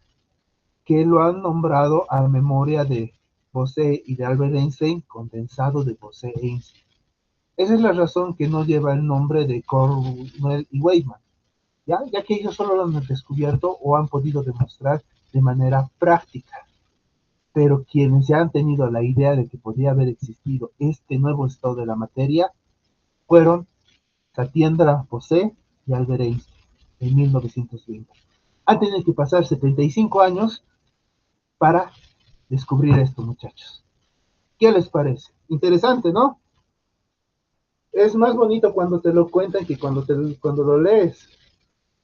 que lo han nombrado a memoria de Bose y de Albert Einstein, condensado de Bose-Einstein. Esa es la razón que no lleva el nombre de Cornell y Weyman, ya que ellos solo lo han descubierto o han podido demostrar de manera práctica. Pero quienes ya han tenido la idea de que podría haber existido este nuevo estado de la materia fueron Satyendra Bose y Albert Einstein en 1920. Han tenido que pasar 75 años para descubrir esto, muchachos. ¿Qué les parece? Interesante, ¿no? Es más bonito cuando te lo cuentan que cuando lo lees,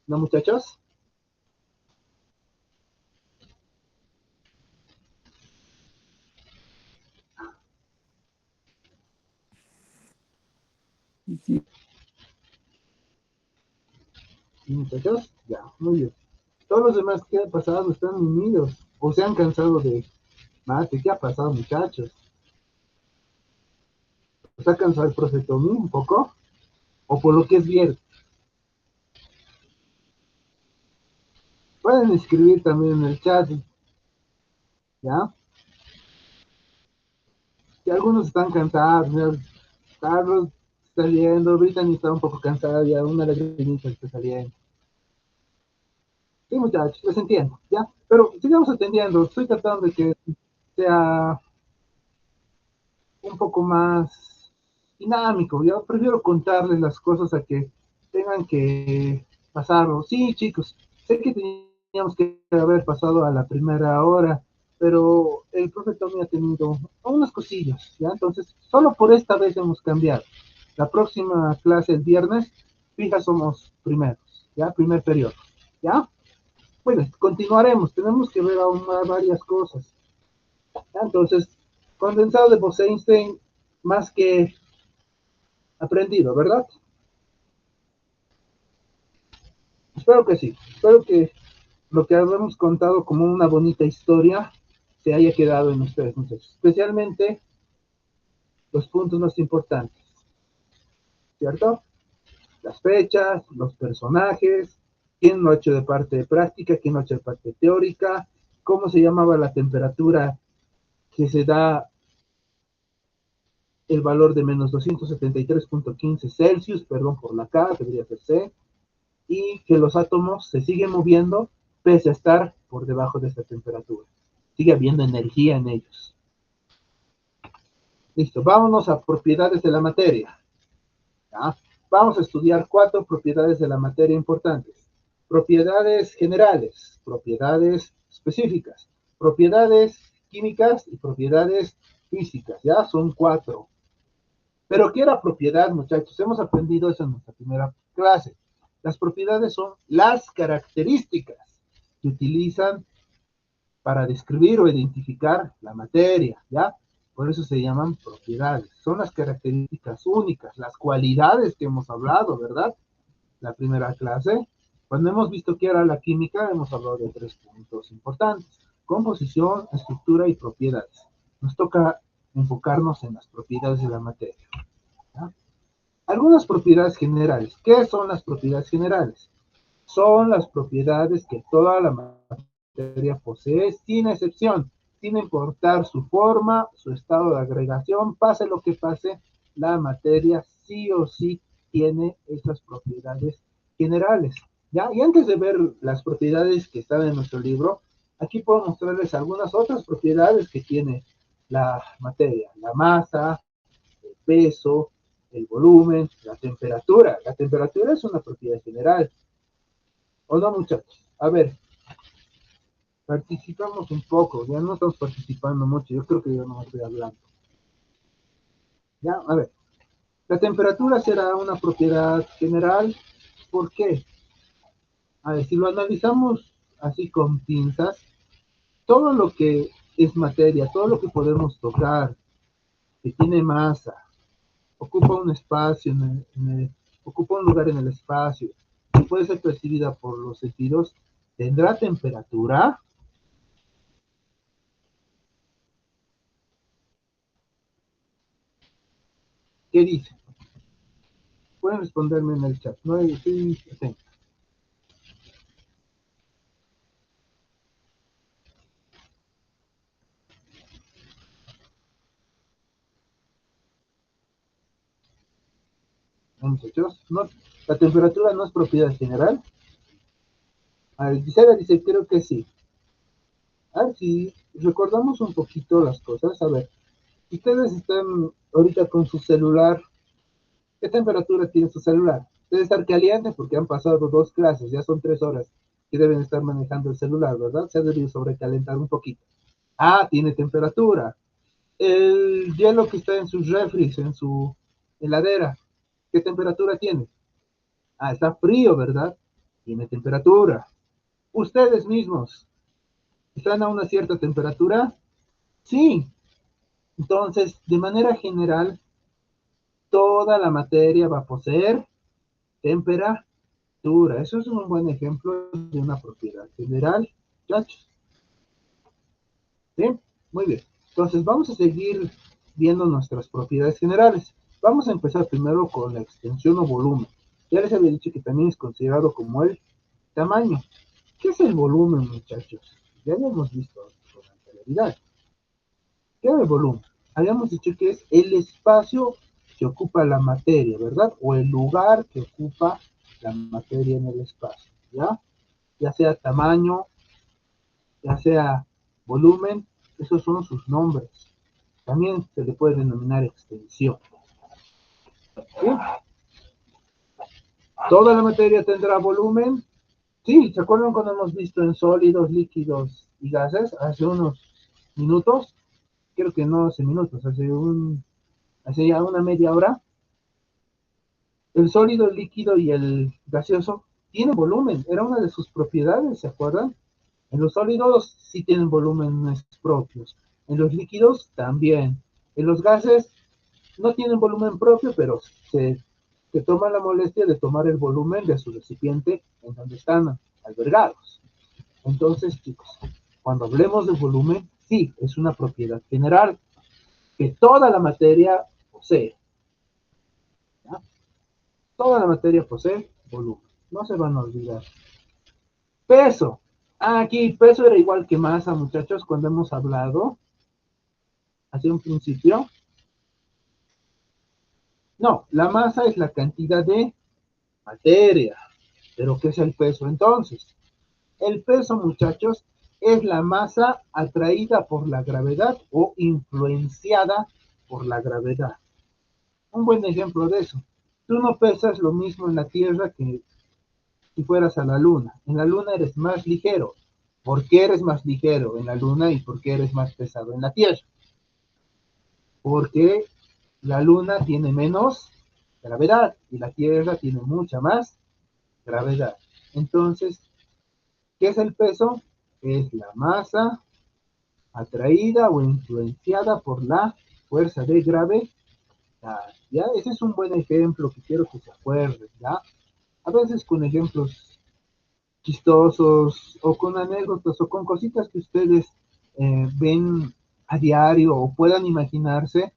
¿no, muchachos? Sí. ¿Sí, muchachos? Ya, muy bien. Todos los demás que han pasado están unidos o se han cansado de mate. ¿Qué ha pasado, muchachos? ¿Está cansado el profe Tommy un poco? ¿O por lo que es bien? Pueden escribir también en el chat, ¿ya? Que algunos están cansados, ¿no? Carlos está saliendo, Brittany está un poco cansada, ya una lagrimita está saliendo. Sí, muchachos, les entiendo, ¿ya? Pero sigamos atendiendo, estoy tratando de que sea un poco más dinámico. Yo prefiero contarles las cosas a que tengan que pasarlo. Sí, chicos, sé que teníamos que haber pasado a la primera hora, pero el profe Tommy ha tenido unas cosillas, ¿ya? Entonces, solo por esta vez hemos cambiado. La próxima clase el viernes, fija, somos primeros, ¿ya? Primer periodo, ¿ya? Bueno, continuaremos, tenemos que ver aún más varias cosas. ¿Ya? Entonces, condensado de Bose-Einstein, más que aprendido, ¿verdad? Espero que sí. Espero que lo que habíamos contado como una bonita historia se haya quedado en ustedes, muchachos. Especialmente los puntos más importantes, ¿cierto? Las fechas, los personajes, quién lo ha hecho de parte de práctica, quién lo ha hecho de parte teórica, cómo se llamaba la temperatura que se da el valor de menos 273.15 Celsius, perdón por la K, debería ser C, y que los átomos se siguen moviendo pese a estar por debajo de esta temperatura. Sigue habiendo energía en ellos. Listo, vámonos a propiedades de la materia. ¿Ya? Vamos a estudiar 4 propiedades de la materia importantes. Propiedades generales, propiedades específicas, propiedades químicas y propiedades físicas. Ya son 4. Pero ¿qué era propiedad, muchachos? Hemos aprendido eso en nuestra primera clase. Las propiedades son las características que utilizan para describir o identificar la materia, ¿ya? Por eso se llaman propiedades. Son las características únicas, las cualidades que hemos hablado, ¿verdad? La primera clase. Cuando hemos visto qué era la química, hemos hablado de 3 puntos importantes: composición, estructura y propiedades. Nos toca enfocarnos en las propiedades de la materia, ¿ya? Algunas propiedades generales. ¿Qué son las propiedades generales? Son las propiedades que toda la materia posee, sin excepción, sin importar su forma, su estado de agregación, pase lo que pase, la materia sí o sí tiene esas propiedades generales, ¿ya? Y antes de ver las propiedades que están en nuestro libro, Aquí puedo mostrarles algunas otras propiedades que tiene la materia: la masa, el peso, el volumen, la temperatura. La temperatura es una propiedad general. ¿O no, muchachos? A ver, participamos un poco. Ya no estamos participando mucho. Yo creo que yo no estoy hablando. Ya, a ver. La temperatura será una propiedad general. ¿Por qué? A ver, si lo analizamos así con pinzas, todo lo que es materia, todo lo que podemos tocar, que tiene masa, ocupa un espacio, ocupa un lugar en el espacio, y puede ser percibida por los sentidos, ¿tendrá temperatura? ¿Qué dice? Pueden responderme en el chat. No estoy atento. ¿No, muchachos? No, la temperatura no es propiedad general. A ver, Gisela dice, creo que sí. A ver, si recordamos un poquito las cosas, a ver, si ustedes están ahorita con su celular, ¿qué temperatura tiene su celular? Debe estar caliente porque han pasado 2 clases, ya son 3 horas que deben estar manejando el celular, ¿verdad? Se ha debido sobrecalentar un poquito. Ah, tiene temperatura. El hielo que está en sus refris, en su heladera, ¿qué temperatura tiene? Ah, está frío, ¿verdad? Tiene temperatura. Ustedes mismos, ¿están a una cierta temperatura? Sí. Entonces, de manera general, toda la materia va a poseer temperatura. Eso es un buen ejemplo de una propiedad general, muchachos. ¿Sí? Muy bien. Entonces, vamos a seguir viendo nuestras propiedades generales. Vamos a empezar primero con la extensión o volumen. Ya les había dicho que también es considerado como el tamaño. ¿Qué es el volumen, muchachos? Ya lo hemos visto con anterioridad. ¿Qué es el volumen? Habíamos dicho que es el espacio que ocupa la materia, ¿verdad? O el lugar que ocupa la materia en el espacio, ¿ya? Ya sea tamaño, ya sea volumen, esos son sus nombres. También se le puede denominar extensión. ¿Sí? ¿Toda la materia tendrá volumen? Sí, ¿se acuerdan cuando hemos visto en sólidos, líquidos y gases hace unos minutos? Creo que no hace minutos, hace ya una media hora. El sólido, el líquido y el gaseoso tienen volumen, era una de sus propiedades, ¿se acuerdan? En los sólidos sí tienen volúmenes propios, en los líquidos también, en los gases no tienen volumen propio, pero se toma la molestia de tomar el volumen de su recipiente en donde están albergados. Entonces, chicos, cuando hablemos de volumen, sí, es una propiedad general que toda la materia posee. ¿Ya? Toda la materia posee volumen. No se van a olvidar. Peso. Ah, aquí peso era igual que masa, muchachos, cuando hemos hablado hace un principio. No, la masa es la cantidad de materia. ¿Pero qué es el peso entonces? El peso, muchachos, es la masa atraída por la gravedad o influenciada por la gravedad. Un buen ejemplo de eso. Tú no pesas lo mismo en la Tierra que si fueras a la Luna. En la Luna eres más ligero. ¿Por qué eres más ligero en la Luna y por qué eres más pesado en la Tierra? Porque la Luna tiene menos gravedad y la Tierra tiene mucha más gravedad. Entonces, ¿qué es el peso? Es la masa atraída o influenciada por la fuerza de gravedad. ¿Ya? Ese es un buen ejemplo que quiero que se acuerden, ¿ya? A veces con ejemplos chistosos o con anécdotas o con cositas que ustedes ven a diario o puedan imaginarse,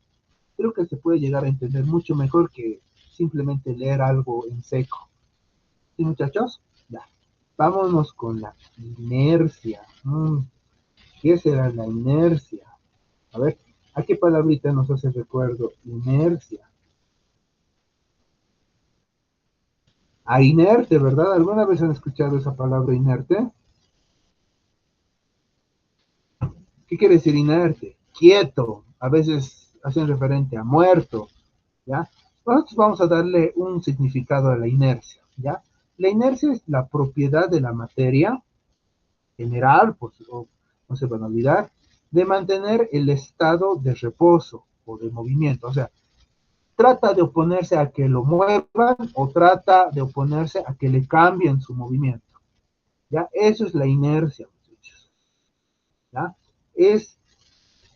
creo que se puede llegar a entender mucho mejor que simplemente leer algo en seco. ¿Sí, muchachos? Ya. Vámonos con la inercia. ¿Qué será la inercia? A ver, ¿a qué palabrita nos hace recuerdo? Inercia. A inerte, ¿verdad? ¿Alguna vez han escuchado esa palabra inerte? ¿Qué quiere decir inerte? Quieto, a veces hacen referente a muerto, ¿ya? Nosotros vamos a darle un significado a la inercia, ¿ya? La inercia es la propiedad de la materia general, pues, no se van a olvidar, de mantener el estado de reposo o de movimiento. O sea, trata de oponerse a que lo muevan o trata de oponerse a que le cambien su movimiento. ¿Ya? Eso es la inercia, muchachos. ¿Ya? Es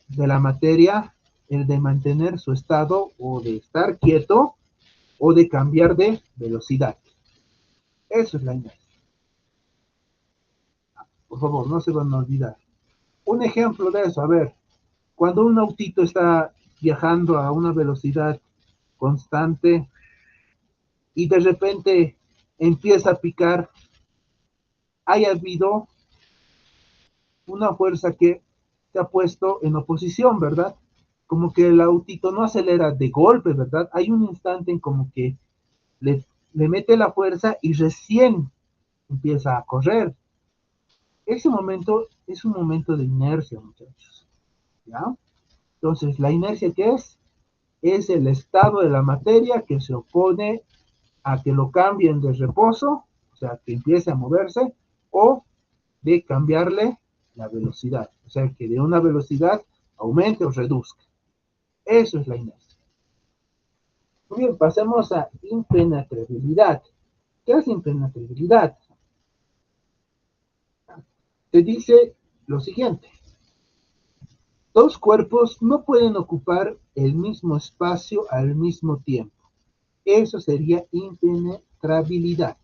de la materia el de mantener su estado o de estar quieto o de cambiar de velocidad. Eso es la inercia. Por favor, no se van a olvidar. Un ejemplo de eso, a ver, cuando un autito está viajando a una velocidad constante y de repente empieza a picar, haya habido una fuerza que se ha puesto en oposición, ¿verdad? Como que el autito no acelera de golpe, ¿verdad? Hay un instante en como que le mete la fuerza y recién empieza a correr. Ese momento es un momento de inercia, muchachos. ¿Ya? Entonces, ¿la inercia qué es? Es el estado de la materia que se opone a que lo cambien de reposo, o sea, que empiece a moverse, o de cambiarle la velocidad, o sea, que de una velocidad aumente o reduzca. Eso es la inercia. Muy bien, pasemos a impenetrabilidad. ¿Qué es impenetrabilidad? Se dice lo siguiente: dos cuerpos no pueden ocupar el mismo espacio al mismo tiempo. Eso sería impenetrabilidad.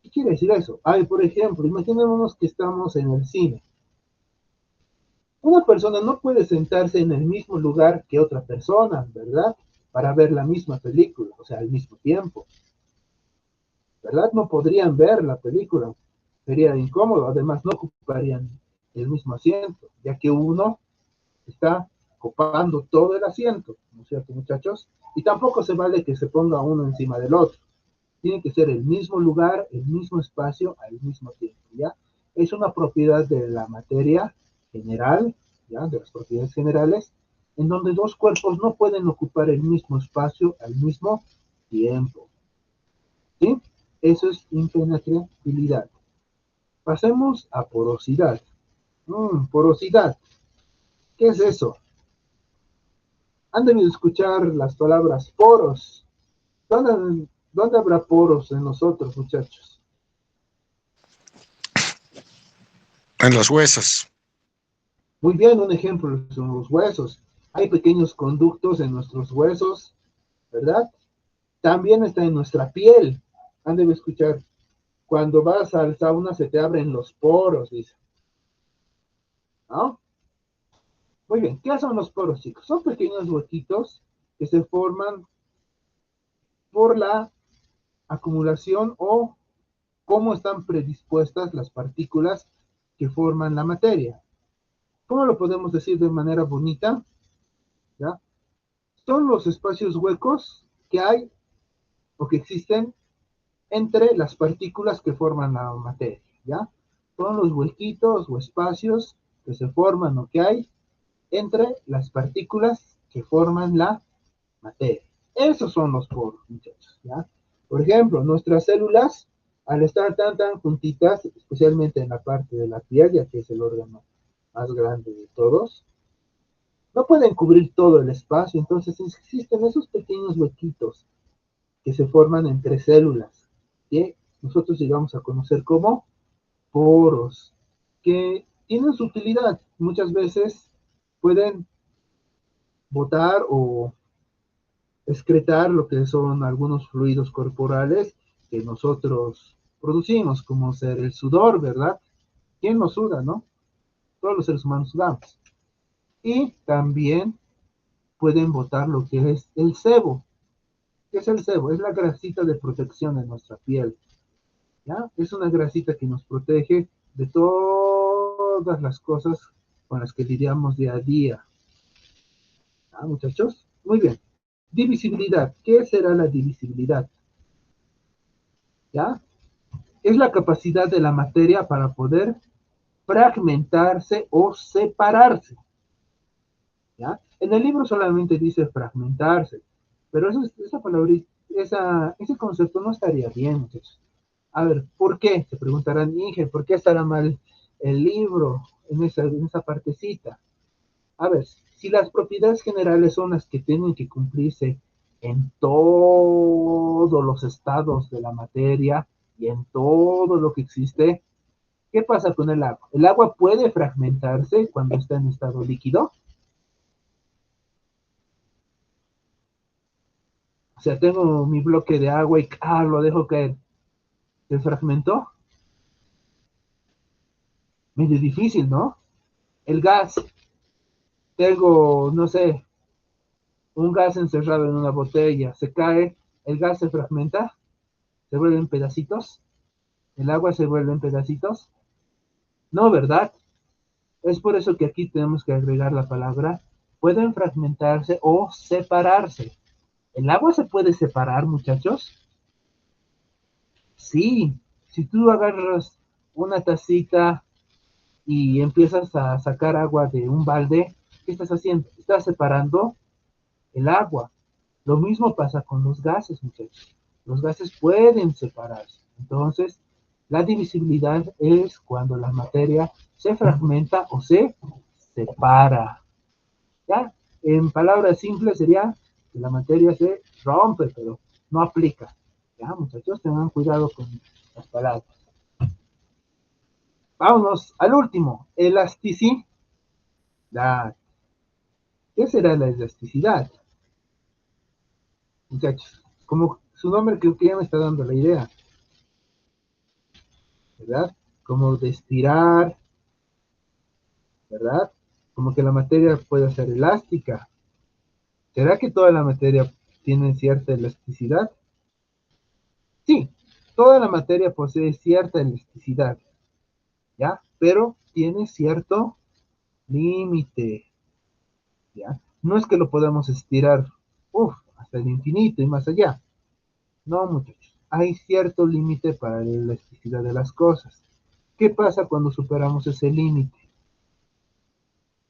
¿Qué quiere decir eso? Ay, por ejemplo, imaginémonos que estamos en el cine. Una persona no puede sentarse en el mismo lugar que otra persona, ¿verdad? Para ver la misma película, o sea, al mismo tiempo, ¿verdad? No podrían ver la película, sería incómodo, además no ocuparían el mismo asiento, ya que uno está ocupando todo el asiento, ¿no es cierto, muchachos? Y tampoco se vale que se ponga uno encima del otro. Tiene que ser el mismo lugar, el mismo espacio, al mismo tiempo, ¿ya? Es una propiedad de la materia general, ¿ya? De las propiedades generales, en donde dos cuerpos no pueden ocupar el mismo espacio al mismo tiempo, ¿sí? Eso es impenetrabilidad. Pasemos a porosidad. Porosidad. ¿Qué es eso? Han debido escuchar las palabras poros. ¿Dónde habrá poros en nosotros, muchachos? En los huesos. Muy bien, un ejemplo son los huesos. Hay pequeños conductos en nuestros huesos, ¿verdad? También está en nuestra piel. Han de escuchar, cuando vas al sauna se te abren los poros, dice. ¿No? Muy bien, ¿qué son los poros, chicos? Son pequeños huequitos que se forman por la acumulación o cómo están predispuestas las partículas que forman la materia. ¿Cómo lo podemos decir de manera bonita? ¿Ya? Son los espacios huecos que hay o que existen entre las partículas que forman la materia, ¿ya? Son los huequitos o espacios que se forman o que hay entre las partículas que forman la materia. Esos son los poros, muchachos, ¿ya? Por ejemplo, nuestras células, al estar tan juntitas, especialmente en la parte de la piel, ya que es el órgano más grande de todos, no pueden cubrir todo el espacio, entonces existen esos pequeños huequitos que se forman entre células, que nosotros llegamos a conocer como poros, que tienen su utilidad. Muchas veces pueden botar o excretar lo que son algunos fluidos corporales que nosotros producimos, como ser el sudor, ¿verdad? ¿Quién no suda, no? Todos los seres humanos sudamos. Y también pueden botar lo que es el sebo. ¿Qué es el sebo? Es la grasita de protección de nuestra piel. ¿Ya? Es una grasita que nos protege de todas las cosas con las que lidiamos día a día. ¿Ah, muchachos? Muy bien. Divisibilidad. ¿Qué será la divisibilidad? ¿Ya? Es la capacidad de la materia para poder fragmentarse o separarse. ¿Ya? En el libro solamente dice fragmentarse, pero esa palabra, ese concepto no estaría bien, muchachos. A ver, ¿por qué? Se preguntarán, Inge, ¿por qué estará mal el libro en esa partecita? A ver, si las propiedades generales son las que tienen que cumplirse en todos los estados de la materia y en todo lo que existe, ¿qué pasa con el agua? ¿El agua puede fragmentarse cuando está en estado líquido? O sea, tengo mi bloque de agua y lo dejo caer. ¿Se fragmentó? Medio difícil, ¿no? El gas, tengo, no sé, un gas encerrado en una botella, se cae, el gas se fragmenta, se vuelve en pedacitos, el agua se vuelve en pedacitos. No, ¿verdad? Es por eso que aquí tenemos que agregar la palabra, pueden fragmentarse o separarse. ¿El agua se puede separar, muchachos? Sí, si tú agarras una tacita y empiezas a sacar agua de un balde, ¿qué estás haciendo? Estás separando el agua. Lo mismo pasa con los gases, muchachos. Los gases pueden separarse. Entonces, la divisibilidad es cuando la materia se fragmenta o se separa. ¿Ya? En palabras simples sería que la materia se rompe, pero no aplica. ¿Ya, muchachos? Tengan cuidado con las palabras. Vámonos al último, elasticidad. ¿Qué será la elasticidad? Muchachos, como su nombre creo que ya me está dando la idea, ¿verdad? Como de estirar, ¿verdad? Como que la materia puede ser elástica. ¿Será que toda la materia tiene cierta elasticidad? Sí, toda la materia posee cierta elasticidad, ¿ya? Pero tiene cierto límite, ¿ya? No es que lo podamos estirar, hasta el infinito y más allá. No, muchachos. Hay cierto límite para la elasticidad de las cosas. ¿Qué pasa cuando superamos ese límite?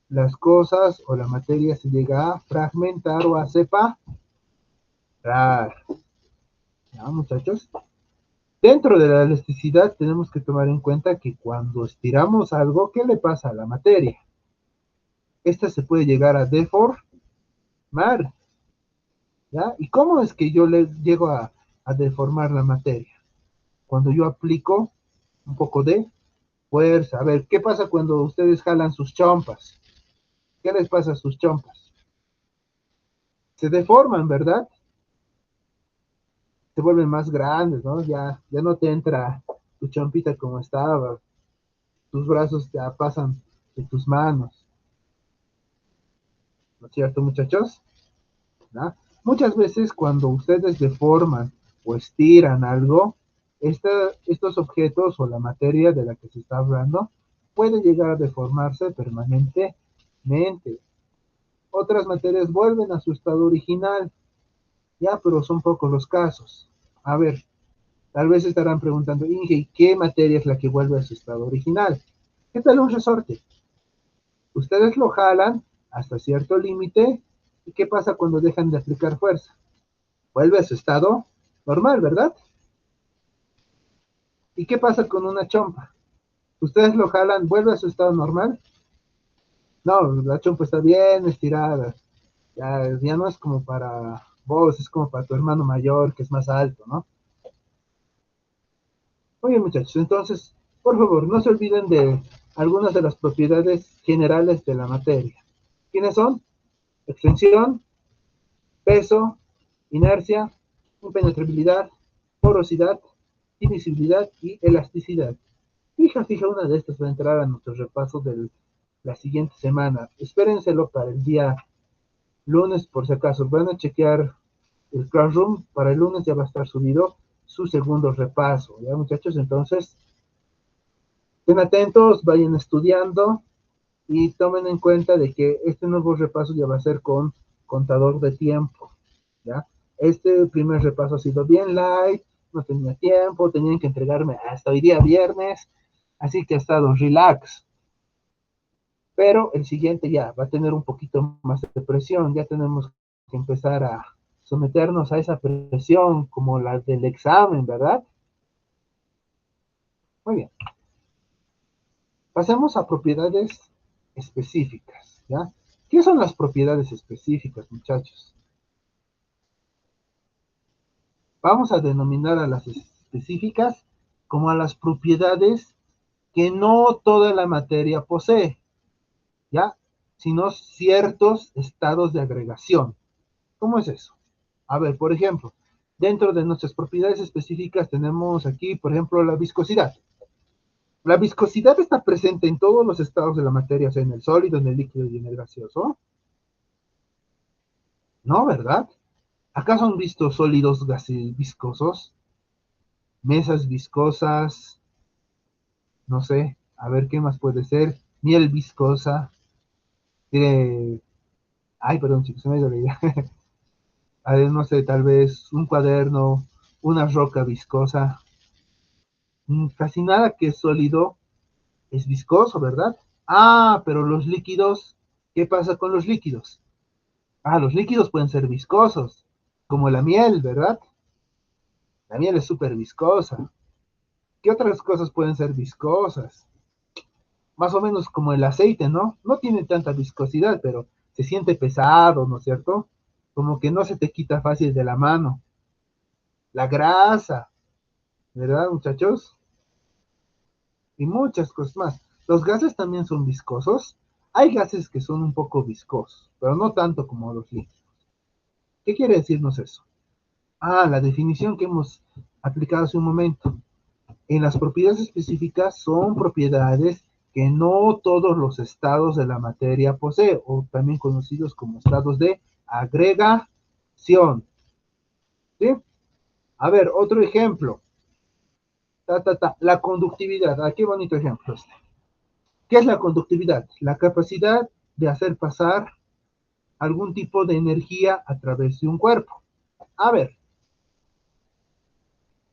Las cosas o la materia se llega a fragmentar o a separar. ¿Ya, muchachos? Dentro de la elasticidad tenemos que tomar en cuenta que cuando estiramos algo, ¿qué le pasa a la materia? Esta se puede llegar a deformar, ¿ya? ¿Y cómo es que yo le llego a deformar la materia? Cuando yo aplico un poco de fuerza. A ver, ¿qué pasa cuando ustedes jalan sus chompas? ¿Qué les pasa a sus chompas? Se deforman, ¿verdad? Se vuelven más grandes, ¿no? Ya no te entra tu chompita como estaba, tus brazos ya pasan de tus manos, ¿no es cierto, muchachos? ¿No? Muchas veces cuando ustedes deforman o estiran algo, estos objetos o la materia de la que se está hablando puede llegar a deformarse permanentemente. Otras materias vuelven a su estado original, ya, pero son pocos los casos. A ver, tal vez estarán preguntando, Inge, ¿qué materia es la que vuelve a su estado original? ¿Qué tal un resorte? Ustedes lo jalan hasta cierto límite, ¿y qué pasa cuando dejan de aplicar fuerza? Vuelve a su estado normal, ¿verdad? ¿Y qué pasa con una chompa? Ustedes lo jalan, vuelve a su estado normal. No, la chompa está bien estirada. Ya no es como para vos, es como para tu hermano mayor que es más alto, ¿no? Muy bien, muchachos, entonces, por favor, no se olviden de algunas de las propiedades generales de la materia. ¿Quiénes son? Extensión, peso, inercia, impenetrabilidad, porosidad, divisibilidad y elasticidad. Fija, una de estas va a entrar a nuestro repaso de la siguiente semana. Espérenselo para el día lunes, por si acaso. Van a chequear el Classroom. Para el lunes ya va a estar subido su segundo repaso. ¿Ya, muchachos? Entonces, estén atentos, vayan estudiando y tomen en cuenta de que este nuevo repaso ya va a ser con contador de tiempo, ¿ya? Este primer repaso ha sido bien light, no tenía tiempo, tenían que entregarme hasta hoy día viernes, Así que ha estado relax. Pero el siguiente ya va a tener un poquito más de presión. Ya tenemos que empezar a someternos a esa presión como la del examen, ¿verdad? Muy bien. Pasemos a propiedades específicas, ¿ya? ¿Qué son las propiedades específicas, muchachos? Vamos a denominar a las específicas como a las propiedades que no toda la materia posee, ¿ya? Sino ciertos estados de agregación. ¿Cómo es eso? A ver, por ejemplo, dentro de nuestras propiedades específicas tenemos aquí, por ejemplo, la viscosidad. La viscosidad está presente en todos los estados de la materia, o sea, en el sólido, en el líquido y en el gaseoso. No, ¿verdad? ¿Acaso han visto sólidos viscosos? Mesas viscosas, no sé, a ver qué más puede ser. Miel viscosa. Ay, perdón, chicos, se me ha ido la idea. A ver, no sé, tal vez un cuaderno, una roca viscosa. Casi nada que es sólido es viscoso, ¿verdad? Ah, pero los líquidos, ¿qué pasa con los líquidos? Ah, los líquidos pueden ser viscosos, como la miel, ¿verdad? La miel es súper viscosa. ¿Qué otras cosas pueden ser viscosas? Más o menos como el aceite, ¿no? No tiene tanta viscosidad, pero se siente pesado, ¿no es cierto? Como que no se te quita fácil de la mano. La grasa, ¿verdad, muchachos? Y muchas cosas más. Los gases también son viscosos. Hay gases que son un poco viscosos, pero no tanto como los líquidos. ¿Qué quiere decirnos eso? Ah, la definición que hemos aplicado hace un momento. En las propiedades específicas son propiedades que no todos los estados de la materia poseen, o también conocidos como estados de agregación. ¿Sí? A ver, otro ejemplo. La conductividad. Ah, qué bonito ejemplo este. ¿Qué es la conductividad? La capacidad de hacer pasar algún tipo de energía a través de un cuerpo. A ver,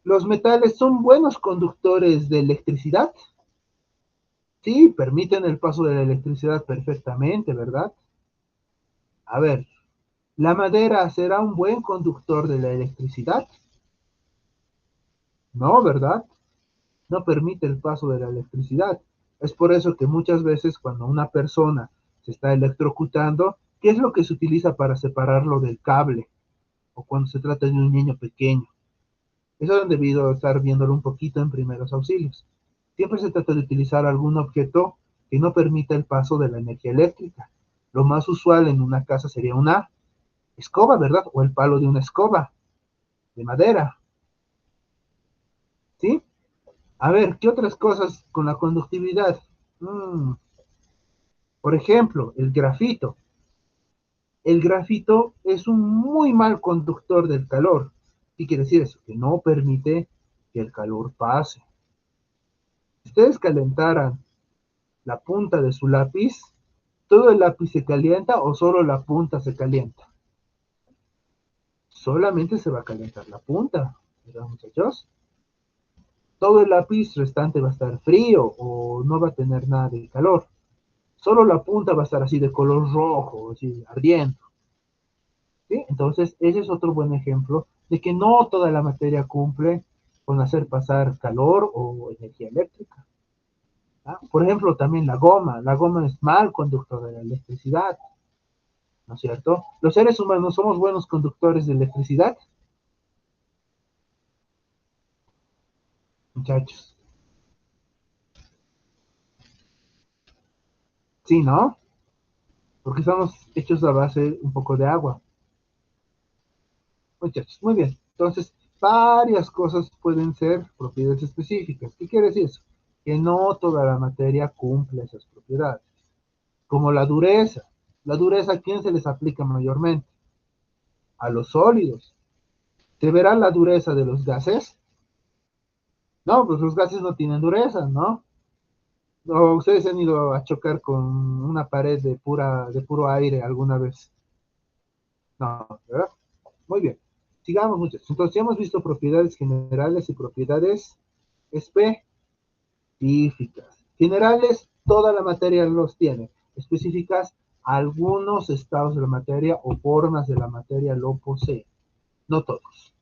¿los metales son buenos conductores de electricidad? Sí, permiten el paso de la electricidad perfectamente, ¿verdad? A ver, ¿la madera será un buen conductor de la electricidad? No, ¿verdad? No permite el paso de la electricidad. Es por eso que muchas veces cuando una persona se está electrocutando, ¿qué es lo que se utiliza para separarlo del cable? O cuando se trata de un niño pequeño. Eso han debido estar viéndolo un poquito en primeros auxilios. Siempre se trata de utilizar algún objeto que no permita el paso de la energía eléctrica. Lo más usual en una casa sería una escoba, ¿verdad? O el palo de una escoba de madera, ¿sí? A ver, ¿qué otras cosas con la conductividad? Mm, por ejemplo, el grafito. El grafito es un muy mal conductor del calor. ¿Qué quiere decir eso? Que no permite que el calor pase. Si ustedes calentaran la punta de su lápiz, ¿todo el lápiz se calienta o solo la punta se calienta? Solamente se va a calentar la punta, ¿verdad, muchachos? Todo el lápiz restante va a estar frío o no va a tener nada de calor. Solo la punta va a estar así de color rojo, así ardiendo. ¿Sí? Entonces, ese es otro buen ejemplo de que no toda la materia cumple con hacer pasar calor o energía eléctrica. ¿Ah? Por ejemplo, también la goma es mal conductor de la electricidad, ¿no es cierto? Los seres humanos somos buenos conductores de electricidad, muchachos. Sí, ¿no? Porque estamos hechos a base un poco de agua. Muchachos, muy bien. Entonces, varias cosas pueden ser propiedades específicas. ¿Qué quiere decir eso? Que no toda la materia cumple esas propiedades. Como la dureza. La dureza, ¿a quién se les aplica mayormente? A los sólidos. ¿Se verá la dureza de los gases? No, pues los gases no tienen dureza, ¿no? ¿O ustedes han ido a chocar con una pared de puro aire alguna vez? No, ¿verdad? Muy bien. Sigamos, muchachos. Entonces, ya hemos visto propiedades generales y propiedades específicas. Generales, toda la materia los tiene. Específicas, algunos estados de la materia o formas de la materia lo poseen. No todos.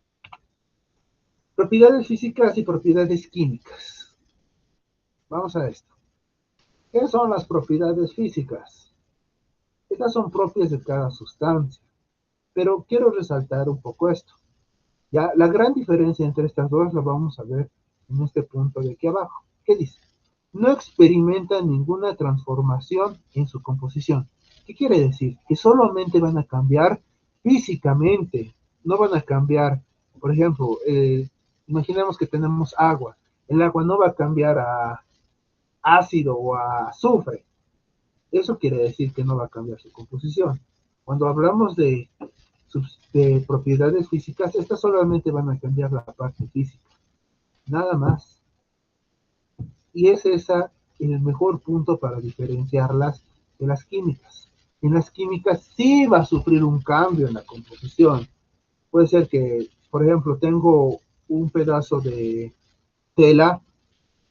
Propiedades físicas y propiedades químicas. Vamos a esto. ¿Qué son las propiedades físicas? Estas son propias de cada sustancia. Pero quiero resaltar un poco esto. Ya, la gran diferencia entre estas dos la vamos a ver en este punto de aquí abajo. ¿Qué dice? No experimentan ninguna transformación en su composición. ¿Qué quiere decir? Que solamente van a cambiar físicamente, no van a cambiar, por ejemplo, imaginemos que tenemos agua. El agua no va a cambiar a ácido o a azufre. Eso quiere decir que no va a cambiar su composición. Cuando hablamos de propiedades físicas, estas solamente van a cambiar la parte física, nada más. Y es esa el mejor punto para diferenciarlas de las químicas. En las químicas sí va a sufrir un cambio en la composición. Puede ser que, por ejemplo, tengo un pedazo de tela,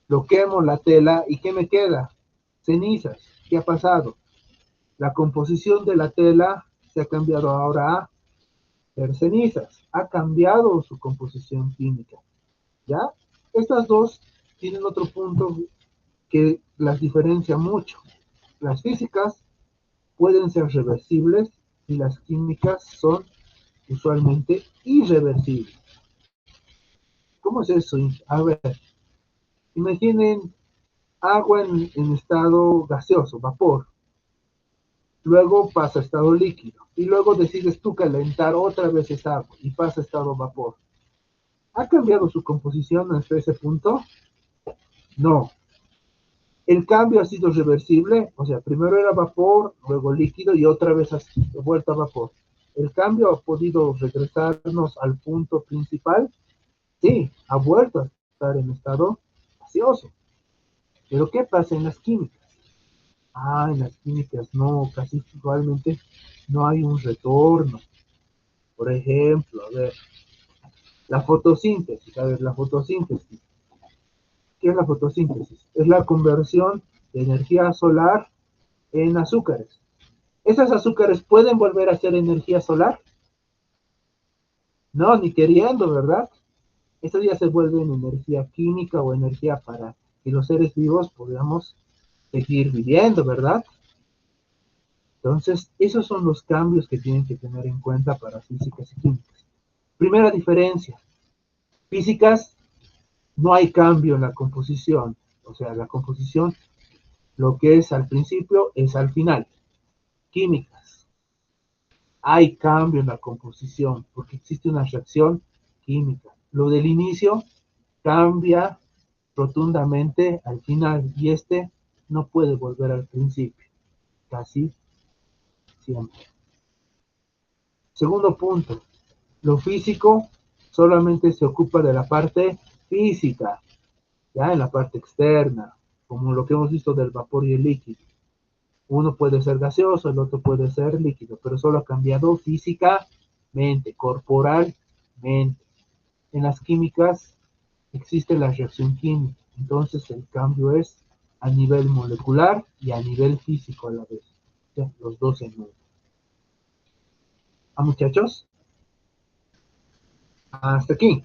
lo quemo la tela y ¿qué me queda? Cenizas. ¿Qué ha pasado? La composición de la tela se ha cambiado ahora a ser cenizas. Ha cambiado su composición química. ¿Ya? Estas dos tienen otro punto que las diferencia mucho. Las físicas pueden ser reversibles y las químicas son usualmente irreversibles. ¿Cómo es eso? A ver, imaginen agua en estado gaseoso, vapor. Luego pasa a estado líquido. Y luego decides tú calentar otra vez esa agua y pasa a estado vapor. ¿Ha cambiado su composición hasta ese punto? No. El cambio ha sido reversible, o sea, primero era vapor, luego líquido y otra vez ha vuelto a vapor. ¿El cambio ha podido regresarnos al punto principal? Sí, ha vuelto a estar en estado gaseoso. Pero ¿qué pasa en las químicas? En las químicas no, casi igualmente no hay un retorno. Por ejemplo, a ver, la fotosíntesis, ¿qué es la fotosíntesis? Es la conversión de energía solar en azúcares. ¿Esas azúcares pueden volver a ser energía solar? No, ni queriendo, ¿verdad? Estas ya se vuelven energía química o energía para que los seres vivos podamos seguir viviendo, ¿verdad? Entonces, esos son los cambios que tienen que tener en cuenta para físicas y químicas. Primera diferencia, físicas no hay cambio en la composición, o sea, la composición, lo que es al principio es al final. Químicas, hay cambio en la composición porque existe una reacción química. Lo del inicio cambia rotundamente al final y este no puede volver al principio, casi siempre. Segundo punto, lo físico solamente se ocupa de la parte física, ya en la parte externa, como lo que hemos visto del vapor y el líquido. Uno puede ser gaseoso, el otro puede ser líquido, pero solo ha cambiado físicamente, corporalmente. En las químicas existe la reacción química, entonces el cambio es a nivel molecular y a nivel físico a la vez. O sea, los dos en uno. Muchachos, hasta aquí.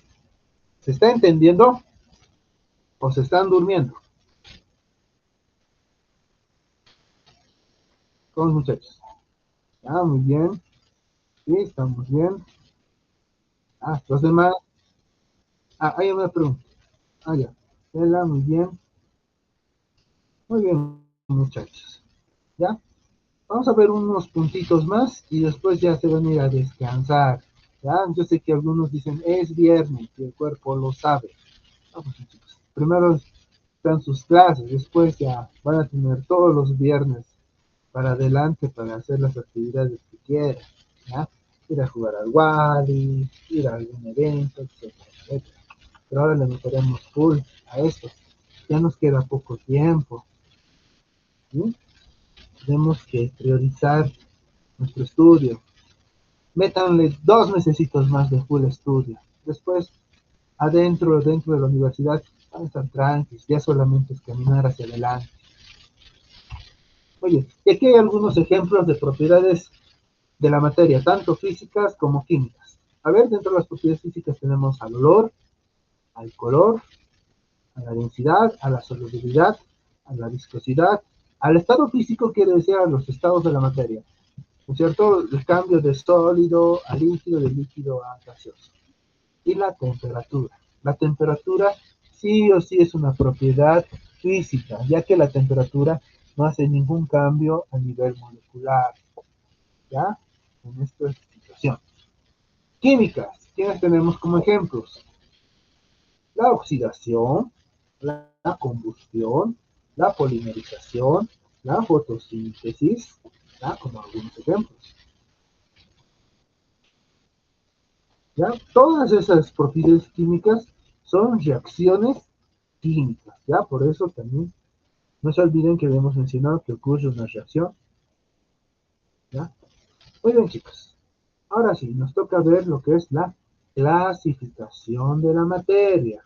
¿Se está entendiendo o se están durmiendo? ¿Cómo, muchachos? Muy bien. Sí, estamos bien. Los demás. Hay una pregunta. Ya. Hola, muy bien. Muy bien, muchachos. ¿Ya? Vamos a ver unos puntitos más y después ya se van a ir a descansar. ¿Ya? Yo sé que algunos dicen, es viernes y el cuerpo lo sabe. Pues, chicos, primero están sus clases, después ya van a tener todos los viernes para adelante para hacer las actividades que quieran. ¿Ya? Ir a jugar al Wally, ir a algún evento, etcétera, etcétera. Pero ahora le meteremos full a esto. Ya nos queda poco tiempo. ¿Sí? Tenemos que priorizar nuestro estudio. Métanle 2 mesecitos más de full estudio. Después, dentro de la universidad, Van a estar tranquilos, ya solamente es caminar hacia adelante. Oye, y aquí hay algunos ejemplos de propiedades de la materia, tanto físicas como químicas. A ver, dentro de las propiedades físicas tenemos al olor, al color, a la densidad, a la solubilidad, a la viscosidad. Al estado físico quiere decir a los estados de la materia, ¿no es cierto? El cambio de sólido a líquido, de líquido a gaseoso. Y la temperatura. La temperatura sí o sí es una propiedad física, ya que la temperatura no hace ningún cambio a nivel molecular, ¿ya? En esta situación. Químicas, ¿quiénes tenemos como ejemplos? La oxidación, la combustión, la polimerización, la fotosíntesis, ¿ya? Como algunos ejemplos. ¿Ya? Todas esas propiedades químicas son reacciones químicas, ¿ya? Por eso también no se olviden que habíamos mencionado que ocurre una reacción, ¿ya? Muy bien, chicos. Ahora sí, nos toca ver lo que es la clasificación de la materia.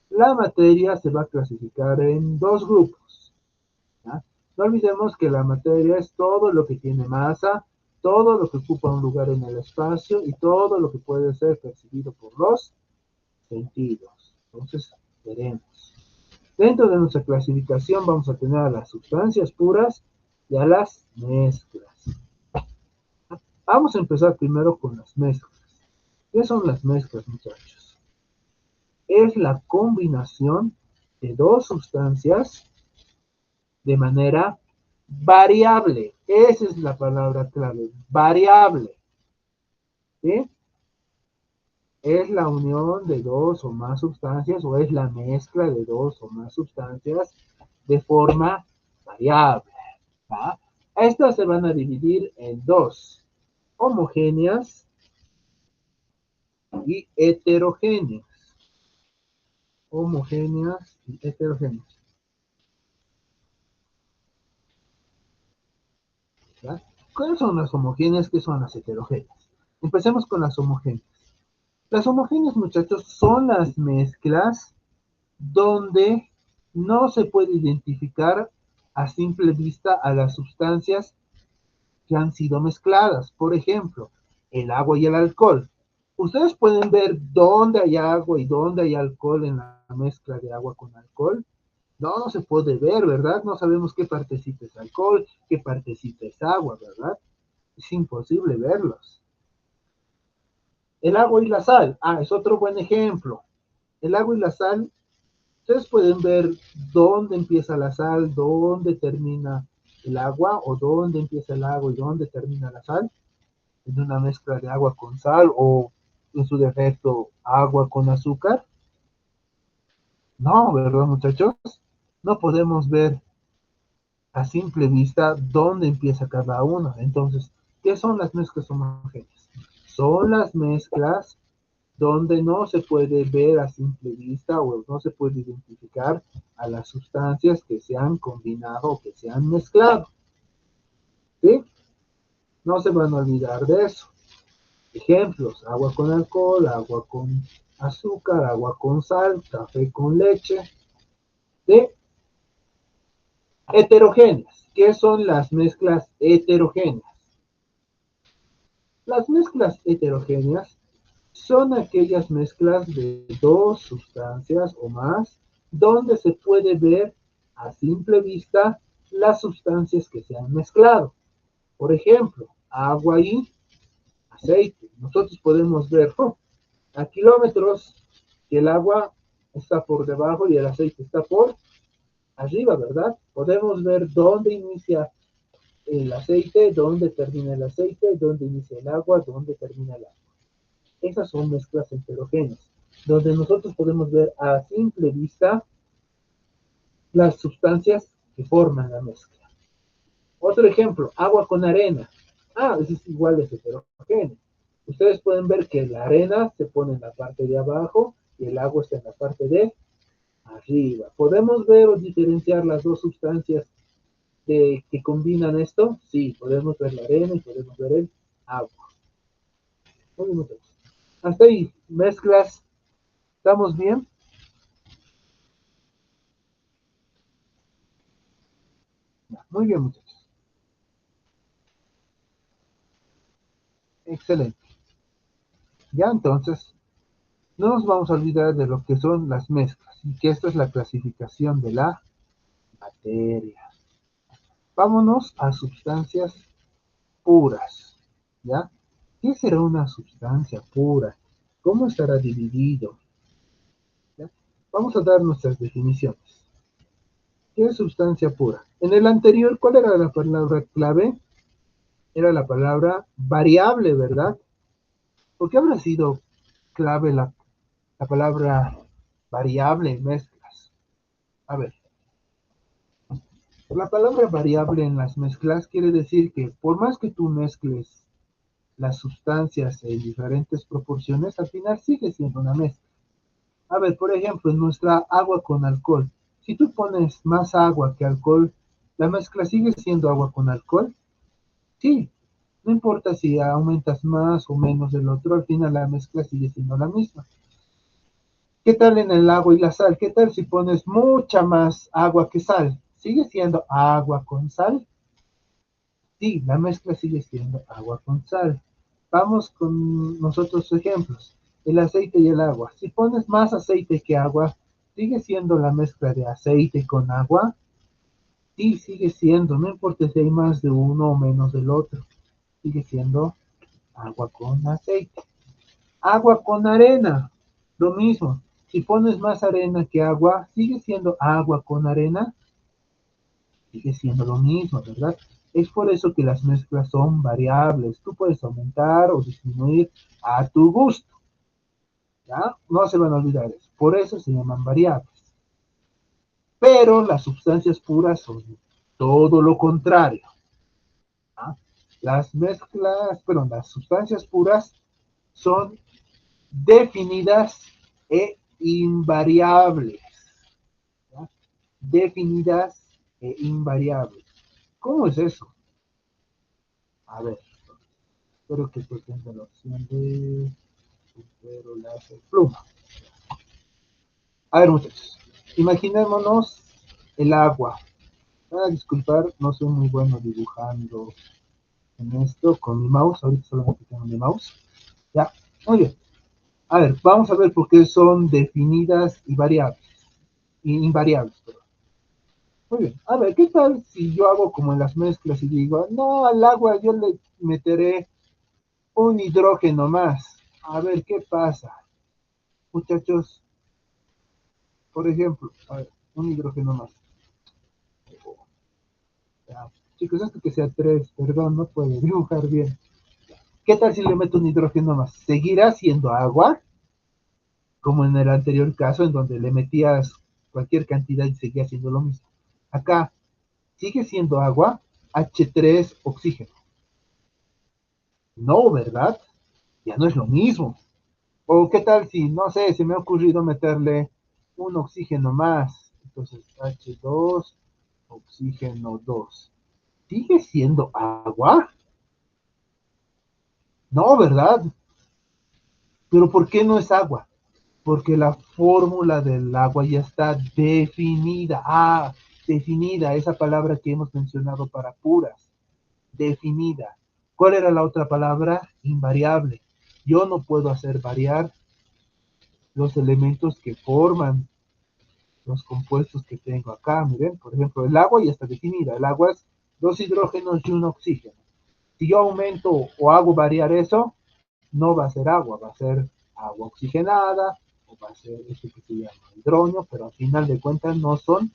La materia se va a clasificar en dos grupos, ¿ya? No olvidemos que la materia es todo lo que tiene masa, todo lo que ocupa un lugar en el espacio y todo lo que puede ser percibido por los sentidos. Entonces, veremos. Dentro de nuestra clasificación vamos a tener a las sustancias puras y a las mezclas. Vamos a empezar primero con las mezclas. ¿Qué son las mezclas, muchachos? Es la combinación de dos sustancias de manera variable. Esa es la palabra clave, variable. ¿Sí? Es la unión de dos o más sustancias o es la mezcla de dos o más sustancias de forma variable. ¿Va? Estas se van a dividir en dos, homogéneas y heterogéneas. Homogéneas y heterogéneas. ¿Va? ¿Cuáles son las homogéneas? ¿Qué son las heterogéneas? Empecemos con las homogéneas. Las homogéneas, muchachos, son las mezclas donde no se puede identificar a simple vista a las sustancias que han sido mezcladas. Por ejemplo, el agua y el alcohol. Ustedes pueden ver dónde hay agua y dónde hay alcohol en la mezcla de agua con alcohol. No, no se puede ver, ¿verdad? No sabemos qué partecita es alcohol, qué partecita es agua, ¿verdad? Es imposible verlos. El agua y la sal. Ah, es otro buen ejemplo. El agua y la sal, ustedes pueden ver dónde empieza la sal, dónde termina el agua, o dónde empieza el agua y dónde termina la sal, en una mezcla de agua con sal o en su defecto agua con azúcar. No, ¿verdad, muchachos? No podemos ver a simple vista dónde empieza cada una. Entonces, ¿qué son las mezclas homogéneas? Son las mezclas donde no se puede ver a simple vista o no se puede identificar a las sustancias que se han combinado o que se han mezclado. ¿Sí? No se van a olvidar de eso. Ejemplos: agua con alcohol, agua con azúcar, agua con sal, café con leche. ¿Sí? Heterogéneas. ¿Qué son las mezclas heterogéneas? Las mezclas heterogéneas son aquellas mezclas de dos sustancias o más donde se puede ver a simple vista las sustancias que se han mezclado. Por ejemplo, agua y aceite. Nosotros podemos ver a kilómetros que el agua está por debajo y el aceite está por arriba, ¿verdad? Podemos ver dónde inicia el aceite, dónde termina el aceite, dónde inicia el agua, dónde termina el agua. Esas son mezclas heterogéneas, donde nosotros podemos ver a simple vista las sustancias que forman la mezcla. Otro ejemplo, agua con arena. Ah, eso es igual de heterogéneo. Ustedes pueden ver que la arena se pone en la parte de abajo y el agua está en la parte de arriba. ¿Podemos ver o diferenciar las dos sustancias que combinan esto? Sí, podemos ver la arena y podemos ver el agua. Hasta ahí, mezclas. ¿Estamos bien? Muy bien, muchachos. Excelente. Ya entonces, no nos vamos a olvidar de lo que son las mezclas y que esta es la clasificación de la materia. Vámonos a sustancias puras, ¿ya? ¿Qué será una sustancia pura? ¿Cómo estará dividido? ¿Ya? Vamos a dar nuestras definiciones. ¿Qué es sustancia pura? En el anterior, ¿cuál era la palabra clave? Era la palabra variable, ¿verdad? ¿Por qué habrá sido clave la palabra variable en mezclas? A ver, la palabra variable en las mezclas quiere decir que por más que tú mezcles las sustancias en diferentes proporciones, al final sigue siendo una mezcla. A ver, por ejemplo, en nuestra agua con alcohol, si tú pones más agua que alcohol, ¿la mezcla sigue siendo agua con alcohol? Sí, no importa si aumentas más o menos el otro, al final la mezcla sigue siendo la misma. ¿Qué tal en el agua y la sal? ¿Qué tal si pones mucha más agua que sal? ¿Sigue siendo agua con sal? Sí, la mezcla sigue siendo agua con sal. Vamos con nosotros ejemplos. El aceite y el agua. Si pones más aceite que agua, ¿sigue siendo la mezcla de aceite con agua? Sí, sigue siendo. No importa si hay más de uno o menos del otro. Sigue siendo agua con aceite. Agua con arena. Lo mismo. Si pones más arena que agua, ¿sigue siendo agua con arena? Sigue siendo lo mismo, ¿verdad? Es por eso que las mezclas son variables. Tú puedes aumentar o disminuir a tu gusto, ¿ya? No se van a olvidar eso. Por eso se llaman variables. Pero las sustancias puras son todo lo contrario, ¿ya? Las mezclas, perdón, las sustancias puras son definidas e invariables, ¿ya? Definidas e invariables. ¿Cómo es eso? A ver, espero que tú tengas la opción de pero láser pluma. A ver, muchachos, imaginémonos el agua. Disculpar, no soy muy bueno dibujando en esto con mi mouse. Ahorita solamente tengo mi mouse. Ya, muy bien. A ver, vamos a ver por qué son definidas y variables. Y invariables, perdón. Muy bien. A ver, ¿qué tal si yo hago como en las mezclas y digo, no, al agua yo le meteré un hidrógeno más? A ver, ¿qué pasa? Muchachos, por ejemplo, a ver, un hidrógeno más. Ya. Chicos, esto que sea 3, perdón, no puedo dibujar bien. ¿Qué tal si le meto un hidrógeno más? ¿Seguirá siendo agua? Como en el anterior caso, en donde le metías cualquier cantidad y seguía siendo lo mismo. Acá, ¿sigue siendo agua? H3 oxígeno. No, ¿verdad? Ya no es lo mismo. O qué tal si, no sé, se me ha ocurrido meterle un oxígeno más. Entonces, H2, oxígeno 2. ¿Sigue siendo agua? No, ¿verdad? Pero ¿por qué no es agua? Porque la fórmula del agua ya está definida. Definida, esa palabra que hemos mencionado para puras. Definida. ¿Cuál era la otra palabra? Invariable. Yo no puedo hacer variar los elementos que forman los compuestos que tengo acá. Miren, por ejemplo, el agua ya está definida. El agua es dos hidrógenos y un oxígeno. Si yo aumento o hago variar eso, no va a ser agua, va a ser agua oxigenada, o va a ser esto que se llama hidrógeno, pero al final de cuentas no son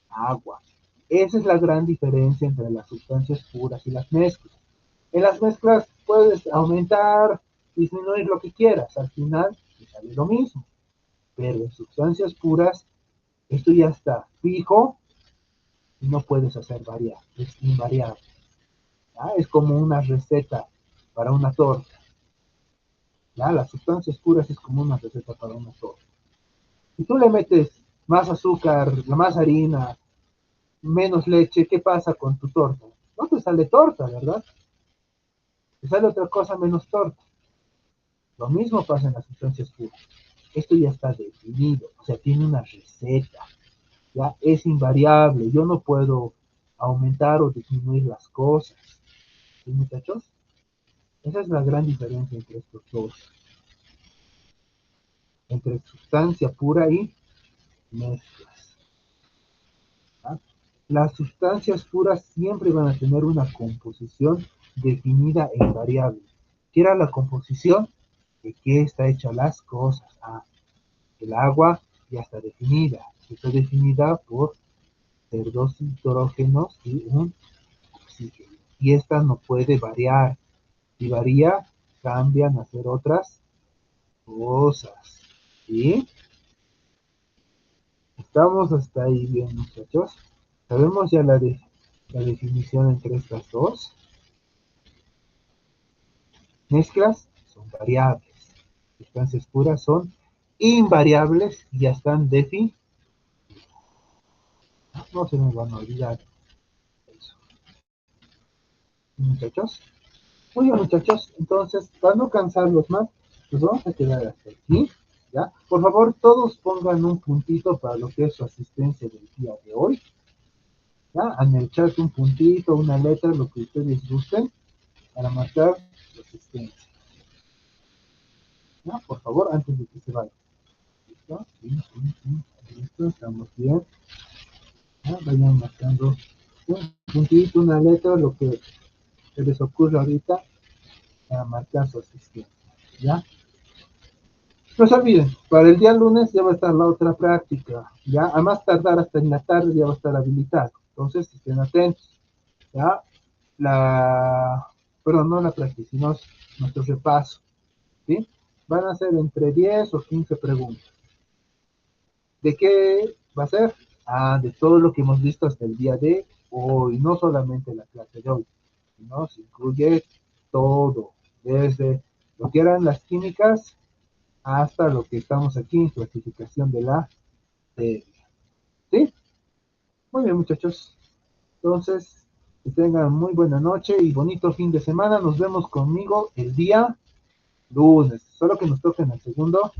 agua. Esa es la gran diferencia entre las sustancias puras y las mezclas. En las mezclas puedes aumentar, disminuir lo que quieras, al final te sale lo mismo. Pero en sustancias puras, esto ya está fijo y no puedes hacer variar, es invariable. ¿Ya? Es como una receta para una torta. ¿Ya? Las sustancias puras es como una receta para una torta. Si tú le metes más azúcar, más harina, menos leche, ¿qué pasa con tu torta? No te sale torta, ¿verdad? Te sale otra cosa menos torta. Lo mismo pasa en las sustancias puras. Esto ya está definido, o sea, tiene una receta, ya es invariable. Yo no puedo aumentar o disminuir las cosas. ¿Sí, muchachos? Esa es la gran diferencia entre estos dos. Entre sustancia pura y mezclas. ¿Ah? Las sustancias puras siempre van a tener una composición definida e invariable. ¿Qué era la composición? ¿De qué está hecha las cosas? El agua ya está definida. Está definida por ser dos hidrógenos y un oxígeno. Y esta no puede variar. Si varía, cambian a hacer otras cosas. ¿Sí? Estamos hasta ahí bien, muchachos. Sabemos ya la definición entre estas dos. Mezclas son variables. Sustancias puras son invariables y ya están definidas. No se me van a olvidar eso. Muchachos. Muy bien, muchachos. Entonces, para no cansarlos más, nos vamos a quedar hasta aquí. ¿Ya? Por favor, todos pongan un puntito para lo que es su asistencia del día de hoy. ¿Ya? En el chat un puntito, una letra, lo que ustedes gusten, para marcar su asistencia. ¿Ya? Por favor, antes de que se vayan. ¿Listo? Sí, sí, sí. Listo, estamos bien. ¿Ya? Vayan marcando un puntito, una letra, lo que se les ocurre ahorita para marcar su asistencia. ¿Ya? No se olviden, para el día lunes ya va a estar la otra práctica, ya a más tardar hasta en la tarde ya va a estar habilitado, entonces estén atentos, ya perdón, no la práctica, sino nuestro repaso, ¿sí? Van a ser entre 10 o 15 preguntas. ¿De qué va a ser? De todo lo que hemos visto hasta el día de hoy, no solamente la clase de hoy, sino se incluye todo, desde lo que eran las químicas, hasta lo que estamos aquí en clasificación de la serie. ¿Sí? Muy bien, muchachos. Entonces, que tengan muy buena noche y bonito fin de semana. Nos vemos conmigo el día lunes. Solo que nos toquen el segundo